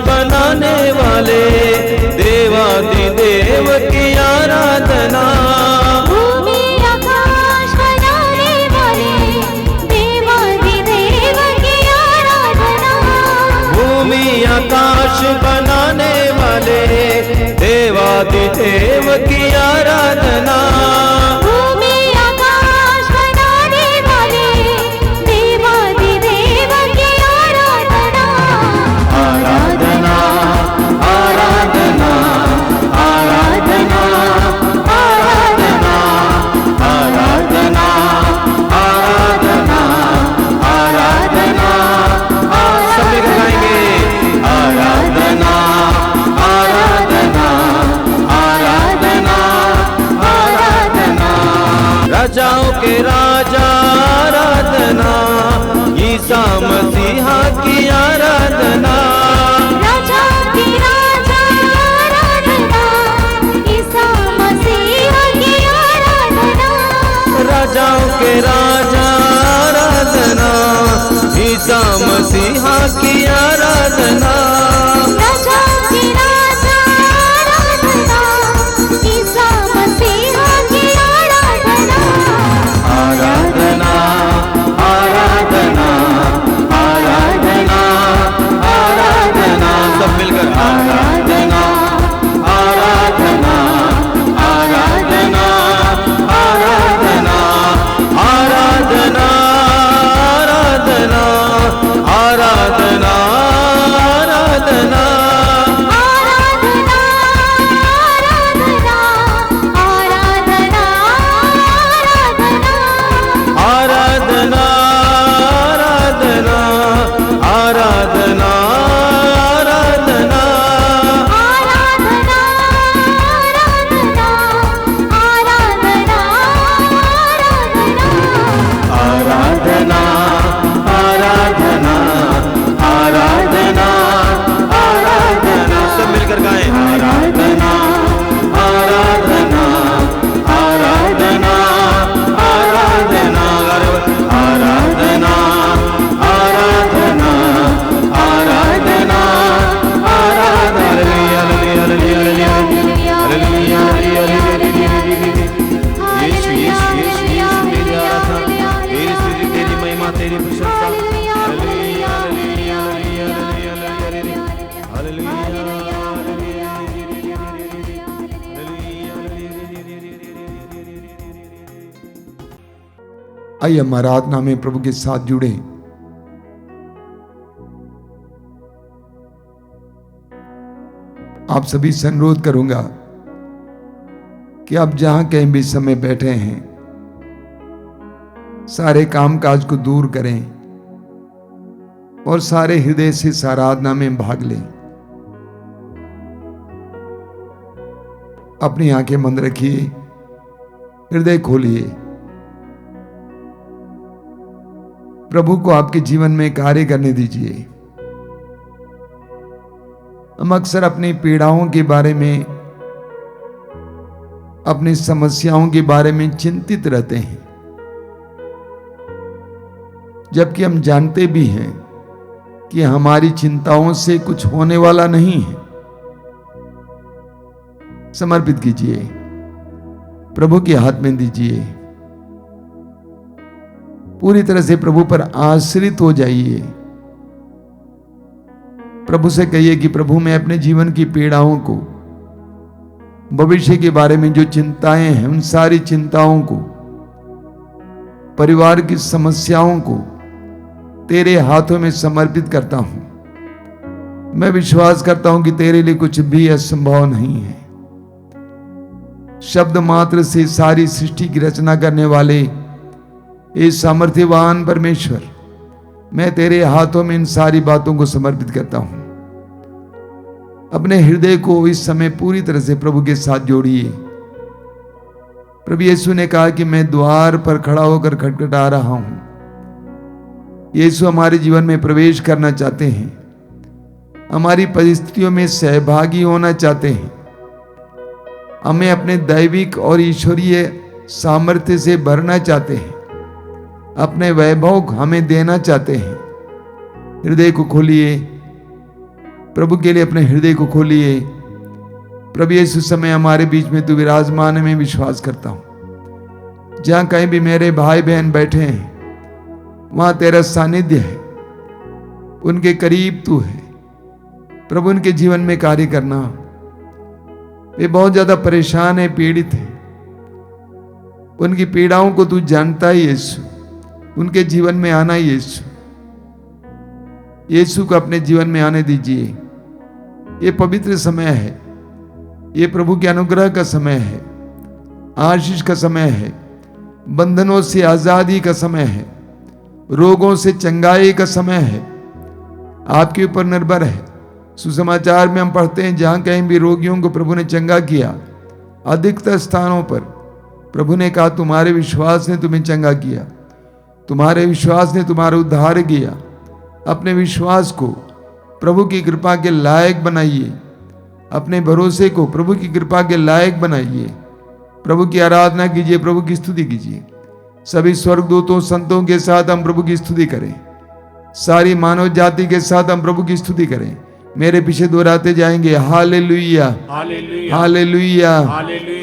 बनाने वाले देवादिदेव की आराधना। भूमि आकाश बनाने वाले देवादिदेव की आराधना। भूमि आकाश बनाने वाले देवादिदेव की आराधना। भूमि आकाश बनाने वाले देवादिदेव की आराधना। आराधना आराधना आराधना आराधना आराधना आराधना आराधना। सब मिलकर गाएंगे आराधना आराधना आराधना आराधना। राजाओं के राजा आराधना, ईसा मसीहा की आराधना। राजा की राजा आराधना, ईसा मसीह की आराधना। राजाओं के राजा आराधना, ईसा मसीहा की आराधना। राजा की राजा आराधना, ईसा मसीह की आराधना। आराधना आराधना आराधना आराधना। सब मिलकर आराधना आराधना आराधना आराधना आराधना आराधना आराधना आराधना। आराधना आराधना आराधना आराधना आराधना आराधना आराधना आराधना। सब मिलकर गाएं आराधना आराधना आराधना आराधना आराधना आराधना आराधना आराधना। हालेलुया हालेलुया हालेलुया हालेलुया हालेलुया। यीशु यीशु यीशु यीशु तेरी आराधना, तेरी स्तुति, तेरी महिमा, तेरी प्रशंसा। हालेलुया हालेलुया हालेलुया आइए हम आराधना में प्रभु के साथ जुड़े। आप सभी से अनुरोध करूंगा कि आप जहां कहीं भी समय बैठे हैं, सारे कामकाज को दूर करें और सारे हृदय से इस आराधना में भाग लें। अपनी आंखें बंद रखिए, हृदय खोलिए। प्रभु को आपके जीवन में कार्य करने दीजिए। हम अक्सर अपनी पीड़ाओं के बारे में, अपनी समस्याओं के बारे में चिंतित रहते हैं, जबकि हम जानते भी हैं कि हमारी चिंताओं से कुछ होने वाला नहीं है। समर्पित कीजिए, प्रभु के हाथ में दीजिए। पूरी तरह से प्रभु पर आश्रित हो जाइए। प्रभु से कहिए कि प्रभु मैं अपने जीवन की पीड़ाओं को, भविष्य के बारे में जो चिंताएं हैं, उन सारी चिंताओं को, परिवार की समस्याओं को तेरे हाथों में समर्पित करता हूं। मैं विश्वास करता हूं कि तेरे लिए कुछ भी असंभव नहीं है। शब्द मात्र से सारी सृष्टि की रचना करने वाले इस सामर्थ्यवान परमेश्वर, मैं तेरे हाथों में इन सारी बातों को समर्पित करता हूं। अपने हृदय को इस समय पूरी तरह से प्रभु के साथ जोड़िए। प्रभु यीशु ने कहा कि मैं द्वार पर खड़ा होकर खटखटा रहा हूं। यीशु हमारे जीवन में प्रवेश करना चाहते हैं, हमारी परिस्थितियों में सहभागी होना चाहते हैं, हमें अपने दैविक और ईश्वरीय सामर्थ्य से भरना चाहते हैं, अपने वैभव हमें देना चाहते हैं। हृदय को खोलिए, प्रभु के लिए अपने हृदय को खोलिए। प्रभु यीशु समय हमारे बीच में तू विराजमान है, मैं विश्वास करता हूं। जहां कहीं भी मेरे भाई बहन बैठे हैं वहां तेरा सानिध्य है, उनके करीब तू है। प्रभु उनके जीवन में कार्य करना। वे बहुत ज्यादा परेशान है, पीड़ित है, उनकी पीड़ाओं को तू जानता है यीशु। उनके जीवन में आना यीशु, यीशु को अपने जीवन में आने दीजिए। ये पवित्र समय है, ये प्रभु के अनुग्रह का समय है, आशीष का समय है, बंधनों से आजादी का समय है, रोगों से चंगाई का समय है। आपके ऊपर निर्भर है। सुसमाचार में हम पढ़ते हैं जहां कहीं भी रोगियों को प्रभु ने चंगा किया, अधिकतर स्थानों पर प्रभु ने कहा तुम्हारे विश्वास ने तुम्हें चंगा किया, तुम्हारे विश्वास ने तुम्हारा उद्धार किया। अपने विश्वास को प्रभु की कृपा के लायक बनाइए, अपने भरोसे को प्रभु की कृपा के लायक बनाइए। प्रभु की आराधना कीजिए, प्रभु की स्तुति कीजिए। सभी स्वर्गदूतों संतों के साथ हम प्रभु की स्तुति करें, सारी मानव जाति के साथ हम प्रभु की स्तुति करें। मेरे पीछे दोहराते जाएंगे, हालेलुया हालेलुया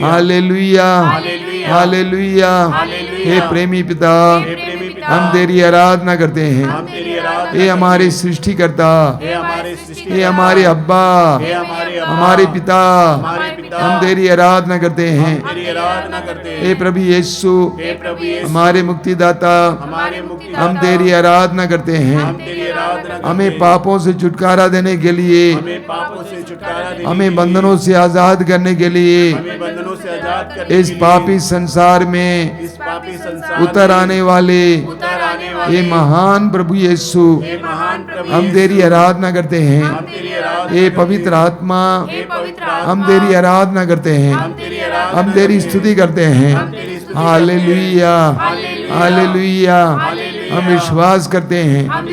हालेलुया हालेलुया। हे प्रेमी पिता, हम तेरी आराधना करते हैं। हे हमारे सृष्टिकर्ता, हे हमारे अब्बा, हमारे पिता, हम तेरी आराधना करते हैं। हे प्रभु यीशु, हमारे मुक्तिदाता, हम तेरी आराधना करते हैं। हमें पापों से छुटकारा देने के लिए, हमें बंधनों से आजाद करने के लिए इस पापी संसार में उतर आने वाले ये महान प्रभु यीशु, हम तेरी आराधना करते हैं। ये पवित्र आत्मा, हम तेरी आराधना करते हैं, हम तेरी स्तुति करते हैं। Hallelujah hallelujah. हम विश्वास करते हैं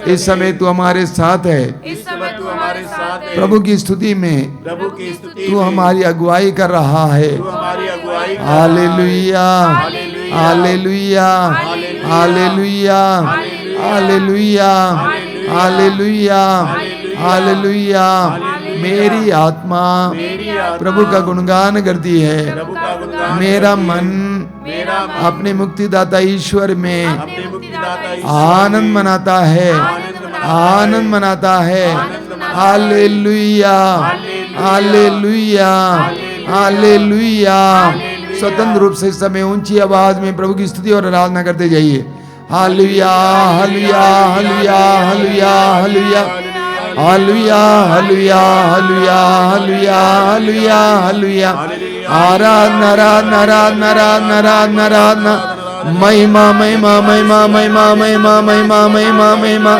इस समय तू हमारे साथ है। प्रभु की स्तुति में तू हमारी अगुवाई कर रहा है। हालेलुया हालेलुया हालेलुया हालेलुया हालेलुया हालेलुया। मेरी आत्मा प्रभु का गुणगान करती है। मेरा मन अपने मुक्तिदाता ईश्वर में आनंद मनाता है, आनंद मनाता है। हालेलुया हालेलुया हालेलुया। स्वतंत्र रूप से समय ऊंची आवाज में प्रभु की स्तुति और आराधना करते जाइए। हालेलुया हालेलुया हालेलुया हालेलुया हालेलुया हालेलुया हालेलुया हालेलुया हालेलुया हालेलुया हालेलुया। आराधना आराधना आराधना आराधना आराधना आराधना। महिमा महिमा महिमा महिमा महिमा महिमा महिमा महिमा।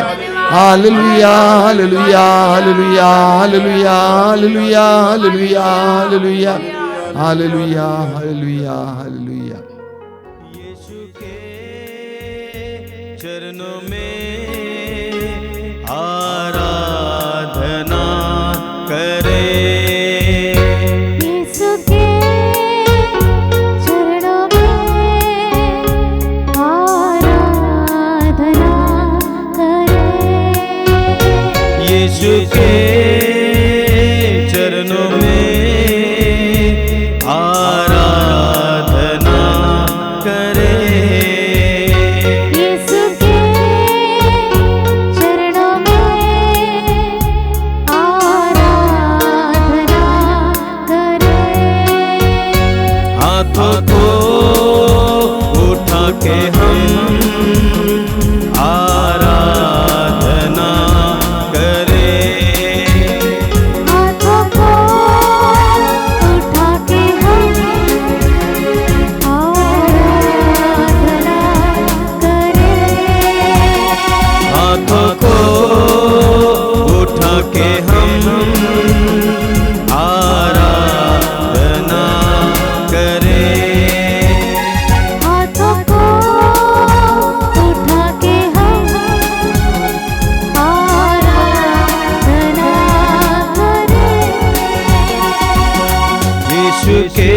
हालेलुया हालेलुया हालेलुया हालेलुया हालेलुया हालेलुया हालेलुया हालेलुया हालेलुया हालेलुया। यीशु के चरणों में आराधना करें। यीशु के चरणों में आराधना करें। यीशु के चरणों में आराधना करें। यीशु के चरणों में आराधना करें। हाथों को उठा के हम आराधना करें। हाथों को उठा के हम आराधना करें। हाथों को उठा के हम आराधना करें। हाथों को उठा के हम आराधना करें। यीशु के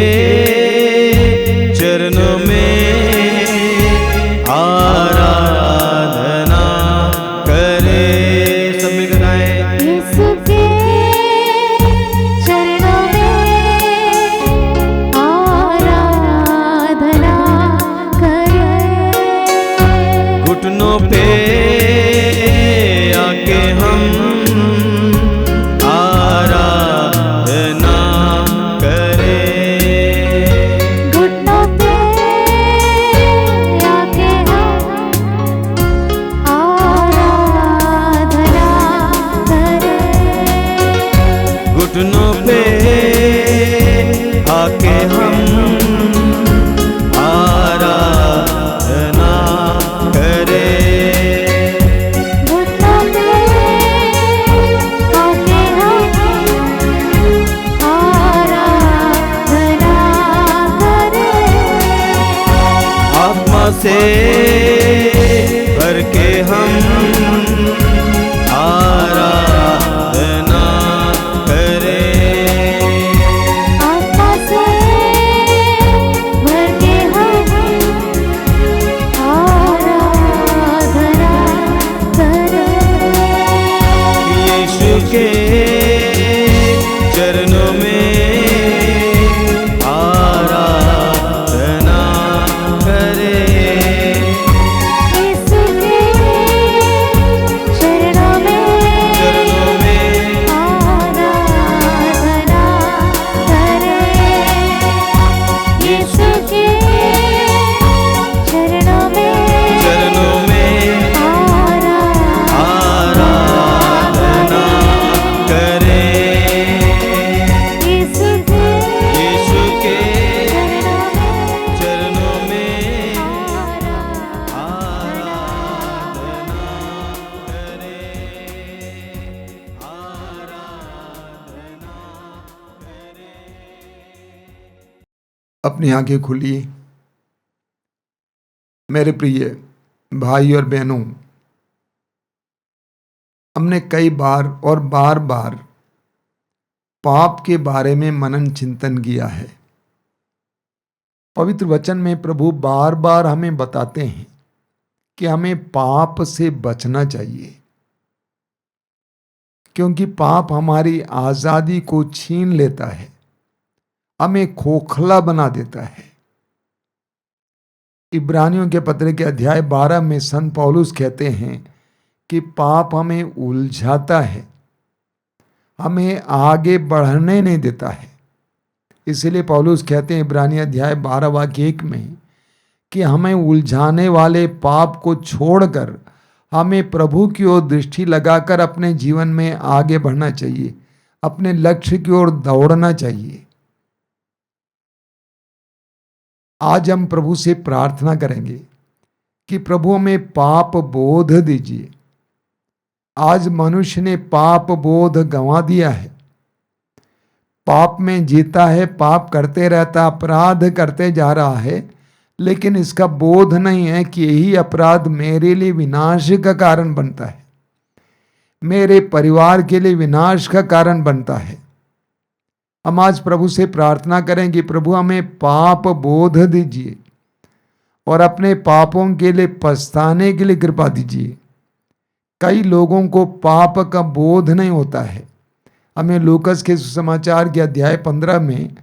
चरणों में आराधना करें। सब मिल गाएं। यीशु के घुटनों पे आके हम आराधना करें। घुटनों पे आके हम आराधना करें। आत्मा से भर के हम आराधना करें। आत्मा से भर के हम आराधना करें। यीशु के चरणों में आराधना करें। यीशु के चरणों में आराधना करें। यीशु के चरणों में आराधना करें। यीशु के चरणों में आराधना अपनी आंखें खोलिए। मेरे प्रिय भाई और बहनों, हमने कई बार और बार बार पाप के बारे में मनन चिंतन किया है। पवित्र वचन में प्रभु बार बार हमें बताते हैं कि हमें पाप से बचना चाहिए, क्योंकि पाप हमारी आजादी को छीन लेता है, हमें खोखला बना देता है। इब्रानियों के पत्र के अध्याय 12 में संत पौलुस कहते हैं कि पाप हमें उलझाता है, हमें आगे बढ़ने नहीं देता है। इसलिए पौलुस कहते हैं इब्रानी अध्याय 12 वाक्य 1 में कि हमें उलझाने वाले पाप को छोड़कर हमें प्रभु की ओर दृष्टि लगाकर अपने जीवन में आगे बढ़ना चाहिए, अपने लक्ष्य की ओर दौड़ना चाहिए। आज हम प्रभु से प्रार्थना करेंगे कि प्रभु हमें पाप बोध दीजिए। आज मनुष्य ने पाप बोध गंवा दिया है, पाप में जीता है, पाप करते रहता, अपराध करते जा रहा है, लेकिन इसका बोध नहीं है कि यही अपराध मेरे लिए विनाश का कारण बनता है, मेरे परिवार के लिए विनाश का कारण बनता है। हम आज प्रभु से प्रार्थना करें कि प्रभु हमें पाप बोध दीजिए और अपने पापों के लिए पछताने के लिए कृपा दीजिए। कई लोगों को पाप का बोध नहीं होता है। हमें लूकस के सुसमाचार के अध्याय 15 में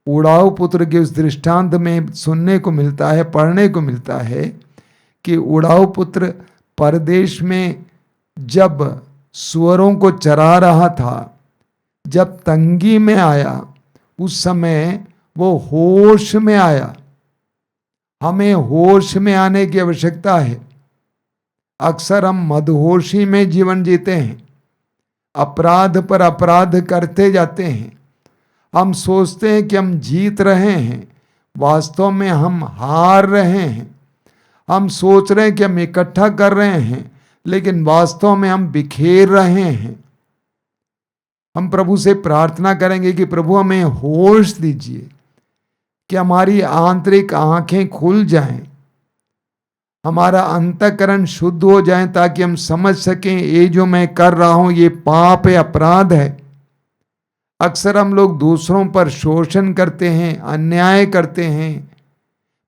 उड़ाऊ पुत्र के उस दृष्टांत में सुनने को मिलता है, पढ़ने को मिलता है कि उड़ाऊ पुत्र परदेश में जब सुअरों को चरा रहा था, जब तंगी में आया, उस समय वो होश में आया। हमें होश में आने की आवश्यकता है। अक्सर हम मदहोशी में जीवन जीते हैं, अपराध पर अपराध करते जाते हैं। हम सोचते हैं कि हम जीत रहे हैं, वास्तव में हम हार रहे हैं। हम सोच रहे हैं कि हम इकट्ठा कर रहे हैं, लेकिन वास्तव में हम बिखेर रहे हैं। हम प्रभु से प्रार्थना करेंगे कि प्रभु हमें होश दीजिए, कि हमारी आंतरिक आंखें खुल जाएं, हमारा अंतःकरण शुद्ध हो जाए, ताकि हम समझ सकें ये जो मैं कर रहा हूं ये पाप है, अपराध है। अक्सर हम लोग दूसरों पर शोषण करते हैं, अन्याय करते हैं,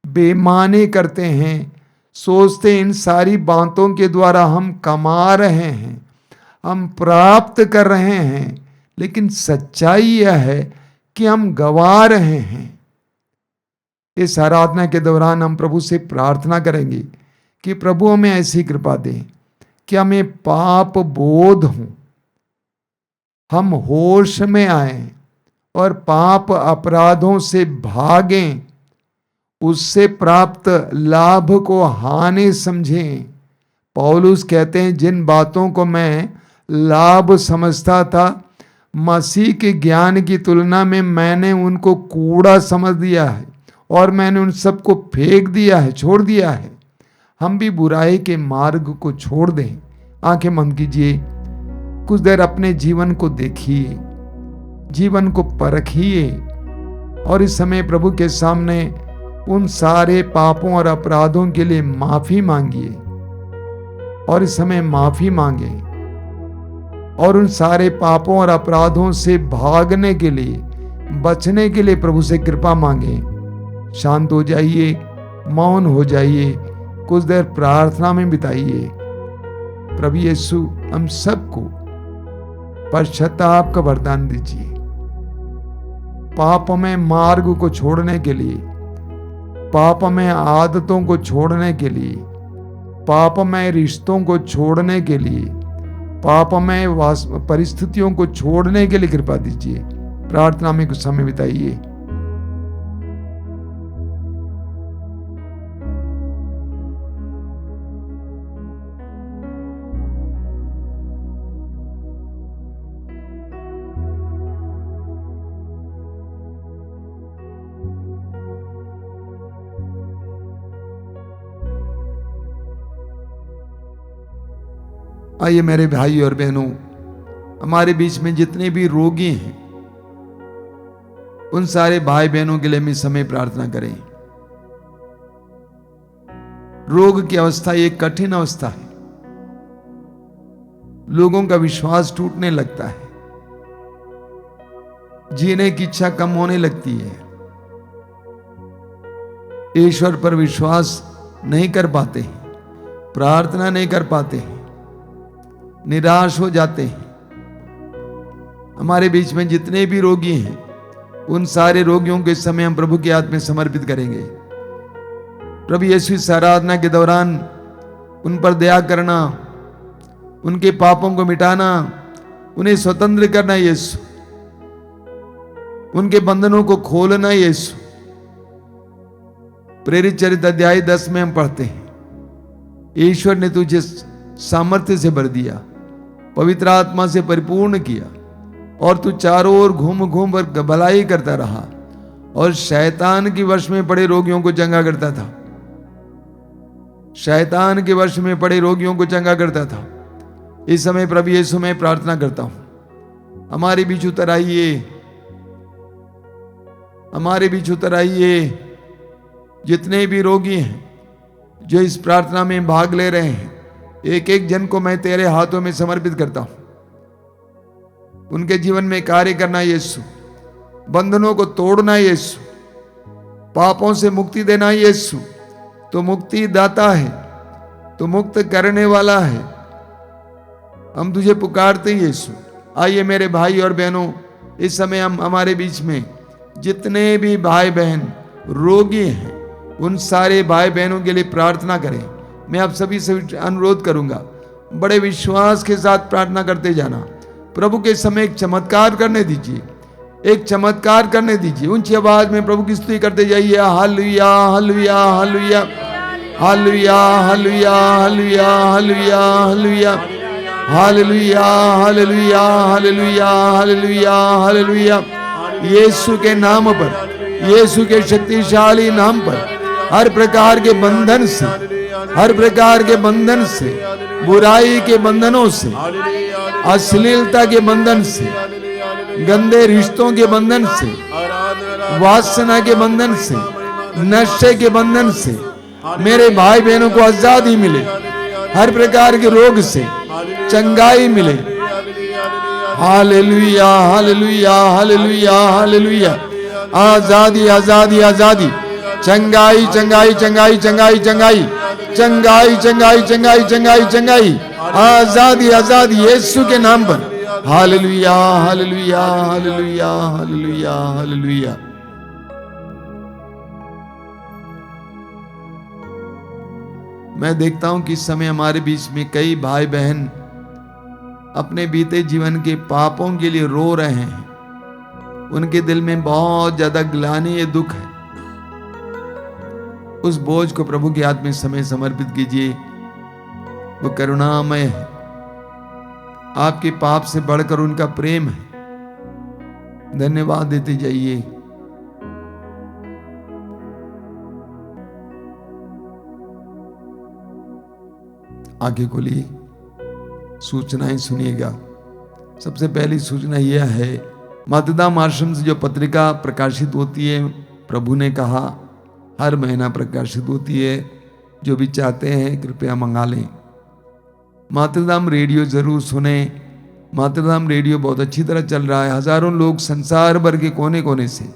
बेईमानी करते हैं, सोचते हैं इन सारी बातों के द्वारा हम कमा रहे हैं, हम प्राप्त कर रहे हैं, लेकिन सच्चाई यह है कि हम गवा रहे हैं। इस आराधना के दौरान हम प्रभु से प्रार्थना करेंगे कि प्रभु हमें ऐसी कृपा दें कि हमें पाप बोध हो, हम होश में आएं और पाप अपराधों से भागें, उससे प्राप्त लाभ को हानि समझें। पौलुस कहते हैं जिन बातों को मैं लाभ समझता था मसीह के ज्ञान की तुलना में मैंने उनको कूड़ा समझ दिया है और मैंने उन सबको फेंक दिया है, छोड़ दिया है। हम भी बुराई के मार्ग को छोड़ दें। आंखें बंद कीजिए, कुछ देर अपने जीवन को देखिए, जीवन को परखिए और इस समय प्रभु के सामने उन सारे पापों और अपराधों के लिए माफी मांगिए और इस समय माफी मांगे और उन सारे पापों और अपराधों से भागने के लिए, बचने के लिए प्रभु से कृपा मांगे। शांत हो जाइए, मौन हो जाइए, कुछ देर प्रार्थना में बिताइए। प्रभु यीशु हम सबको पश्चाताप का वरदान दीजिए, पाप में मार्ग को छोड़ने के लिए, पाप में आदतों को छोड़ने के लिए, पाप में रिश्तों को छोड़ने के लिए, पाप में परिस्थितियों को छोड़ने के लिए कृपा दीजिए। प्रार्थना में कुछ समय बिताइए। आइए मेरे भाई और बहनों, हमारे बीच में जितने भी रोगी हैं उन सारे भाई बहनों के लिए हम इस समय प्रार्थना करें। रोग की अवस्था एक कठिन अवस्था है, लोगों का विश्वास टूटने लगता है, जीने की इच्छा कम होने लगती है, ईश्वर पर विश्वास नहीं कर पाते हैं, प्रार्थना नहीं कर पाते हैं, निराश हो जाते हैं। हमारे बीच में जितने भी रोगी हैं उन सारे रोगियों के समय हम प्रभु के हाथ में समर्पित करेंगे। प्रभु यीशु इस आराधना के दौरान उन पर दया करना, उनके पापों को मिटाना, उन्हें स्वतंत्र करना यीशु, उनके बंधनों को खोलना यीशु। प्रेरित चरित्र अध्याय 10 में हम पढ़ते हैं, ईश्वर ने तुझे सामर्थ्य से भर दिया, पवित्र आत्मा से परिपूर्ण किया और तू चारों ओर घूम घूम कर भलाई करता रहा और शैतान के वश में पड़े रोगियों को चंगा करता था। शैतान के वश में पड़े रोगियों को चंगा करता था। इस समय प्रभु यीशु मैं प्रार्थना करता हूं, हमारे बीच उतर आइए, हमारे बीच उतर आइए। जितने भी रोगी हैं जो इस प्रार्थना में भाग ले रहे हैं, एक एक जन को मैं तेरे हाथों में समर्पित करता हूं। उनके जीवन में कार्य करना यीशु, बंधनों को तोड़ना यीशु, पापों से मुक्ति देना यीशु। तो मुक्ति दाता है, तो मुक्त करने वाला है। हम तुझे पुकारते हैं यीशु। आइए मेरे भाई और बहनों, इस समय हम हमारे बीच में जितने भी भाई बहन रोगी हैं उन सारे भाई बहनों के लिए प्रार्थना करें। मैं आप सभी से अनुरोध करूंगा, बड़े विश्वास के साथ प्रार्थना करते जाना। प्रभु के समय एक चमत्कार करने दीजिए, एक चमत्कार करने दीजिए। ऊंची आवाज में प्रभु की स्तुति करते जाइए। हालेलुया हालेलुया हालेलुया हालेलुया हालेलुया हालेलुया हालेलुया हालेलुया हालेलुया हालेलुया हालेलुया हालेलुया। यीशु के नाम पर, यीशु के शक्तिशाली नाम पर हर प्रकार के बंधन से, हर प्रकार के बंधन से, बुराई के बंधनों से, अश्लीलता के बंधन से, गंदे रिश्तों के बंधन से, वासना के बंधन से, नशे के बंधन से मेरे भाई बहनों को आजादी मिले। हर प्रकार के रोग से चंगाई मिले। हालेलुया हालेलुया हालेलुया हालेलुया। आजादी आजादी आजादी, चंगाई चंगाई चंगाई चंगाई चंगाई चंगाई चंगाई चंगाई चंगाई चंगाई, आजादी आजादी यीशु के नाम पर। हालेलुया हालेलुया हालेलुया हालेलुया हालेलुया। मैं देखता हूं कि इस समय हमारे बीच में कई भाई बहन अपने बीते जीवन के पापों के लिए रो रहे हैं। उनके दिल में बहुत ज्यादा ग्लानि, दुख है। उस बोझ को प्रभु के हाथ में समय समर्पित कीजिए। वो करुणामय है, आपके पाप से बढ़कर उनका प्रेम है। धन्यवाद देते जाइए। आगे खोलिए, सूचनाएं सुनिएगा। सबसे पहली सूचना यह है, मातृधाम आश्रम से जो पत्रिका प्रकाशित होती है, प्रभु ने कहा हर महीना प्रकाशित होती है। जो भी चाहते हैं कृपया मंगा लें। मातृधाम रेडियो जरूर सुने। मातृधाम रेडियो बहुत अच्छी तरह चल रहा है। हजारों लोग संसार भर के कोने कोने से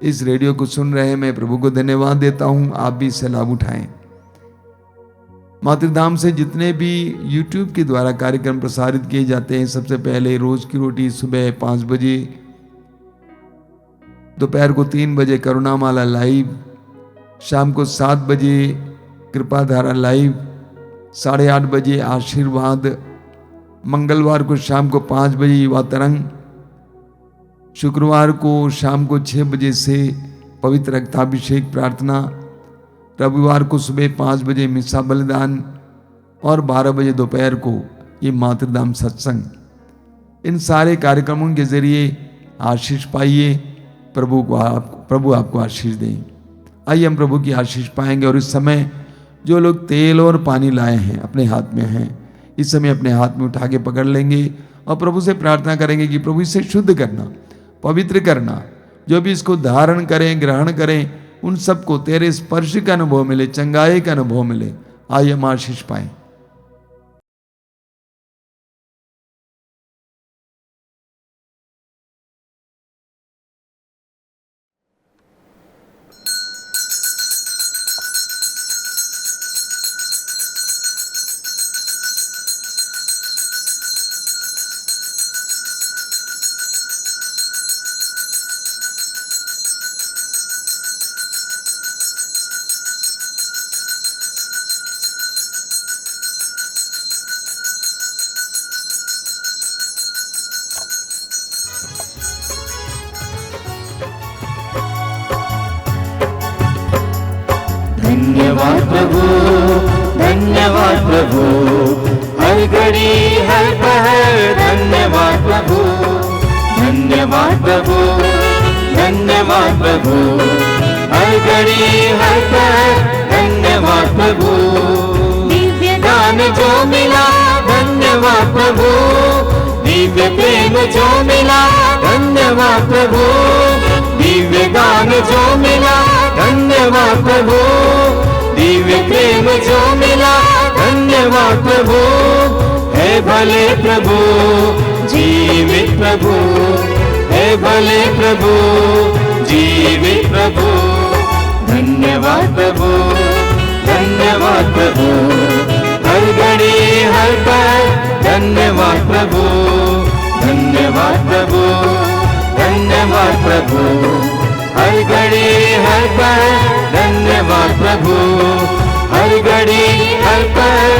इस रेडियो को सुन रहे हैं। मैं प्रभु को धन्यवाद देता हूं, आप भी इससे लाभ उठाएं। मातृधाम से जितने भी YouTube के द्वारा कार्यक्रम प्रसारित किए जाते हैं, सबसे पहले रोज की रोटी सुबह 5 बजे, दोपहर को 3 बजे करुणामाला लाइव, शाम को 7 बजे कृपाधारा लाइव, 8:30 बजे आशीर्वाद, मंगलवार को शाम को 5 बजे युवा तरंग, शुक्रवार को शाम को 6 बजे से पवित्र रक्ताभिषेक प्रार्थना, रविवार को सुबह 5 बजे मिस्सा बलिदान और 12 बजे दोपहर को ये मातृधाम सत्संग। इन सारे कार्यक्रमों के जरिए आशीष पाइए। प्रभु आपको आशीष दें। आइए हम प्रभु की आशीष पाएंगे। और इस समय जो लोग तेल और पानी लाए हैं अपने हाथ में हैं, इस समय अपने हाथ में उठा के पकड़ लेंगे और प्रभु से प्रार्थना करेंगे कि प्रभु इसे शुद्ध करना, पवित्र करना। जो भी इसको धारण करें, ग्रहण करें, उन सबको तेरे स्पर्श का अनुभव मिले, चंगाई का अनुभव मिले। आइए हम आशीष पाएं। धन्यवाद प्रभु, धन्यवाद प्रभु, हर घड़ी हर पहर धन्यवाद प्रभु, धन्यवाद प्रभु, धन्यवाद प्रभु, हर घड़ी हर पहर धन्यवाद प्रभु। दिव्य दान जो मिला धन्यवाद प्रभु, दिव्य प्रेम जो मिला धन्यवाद प्रभु, दिव्य दान जो मिला धन्यवाद प्रभु, दिव्य प्रेम जो मिला धन्यवाद प्रभु। है भले प्रभु, जीवित प्रभु, है भले प्रभु, जीवित प्रभु। धन्यवाद प्रभु, धन्यवाद प्रभु, हर घड़ी हर पल धन्यवाद प्रभु, धन्यवाद प्रभु, धन्यवाद प्रभु, हर घड़ी हर पल धन्यवाद प्रभु, हर घड़ी हर पल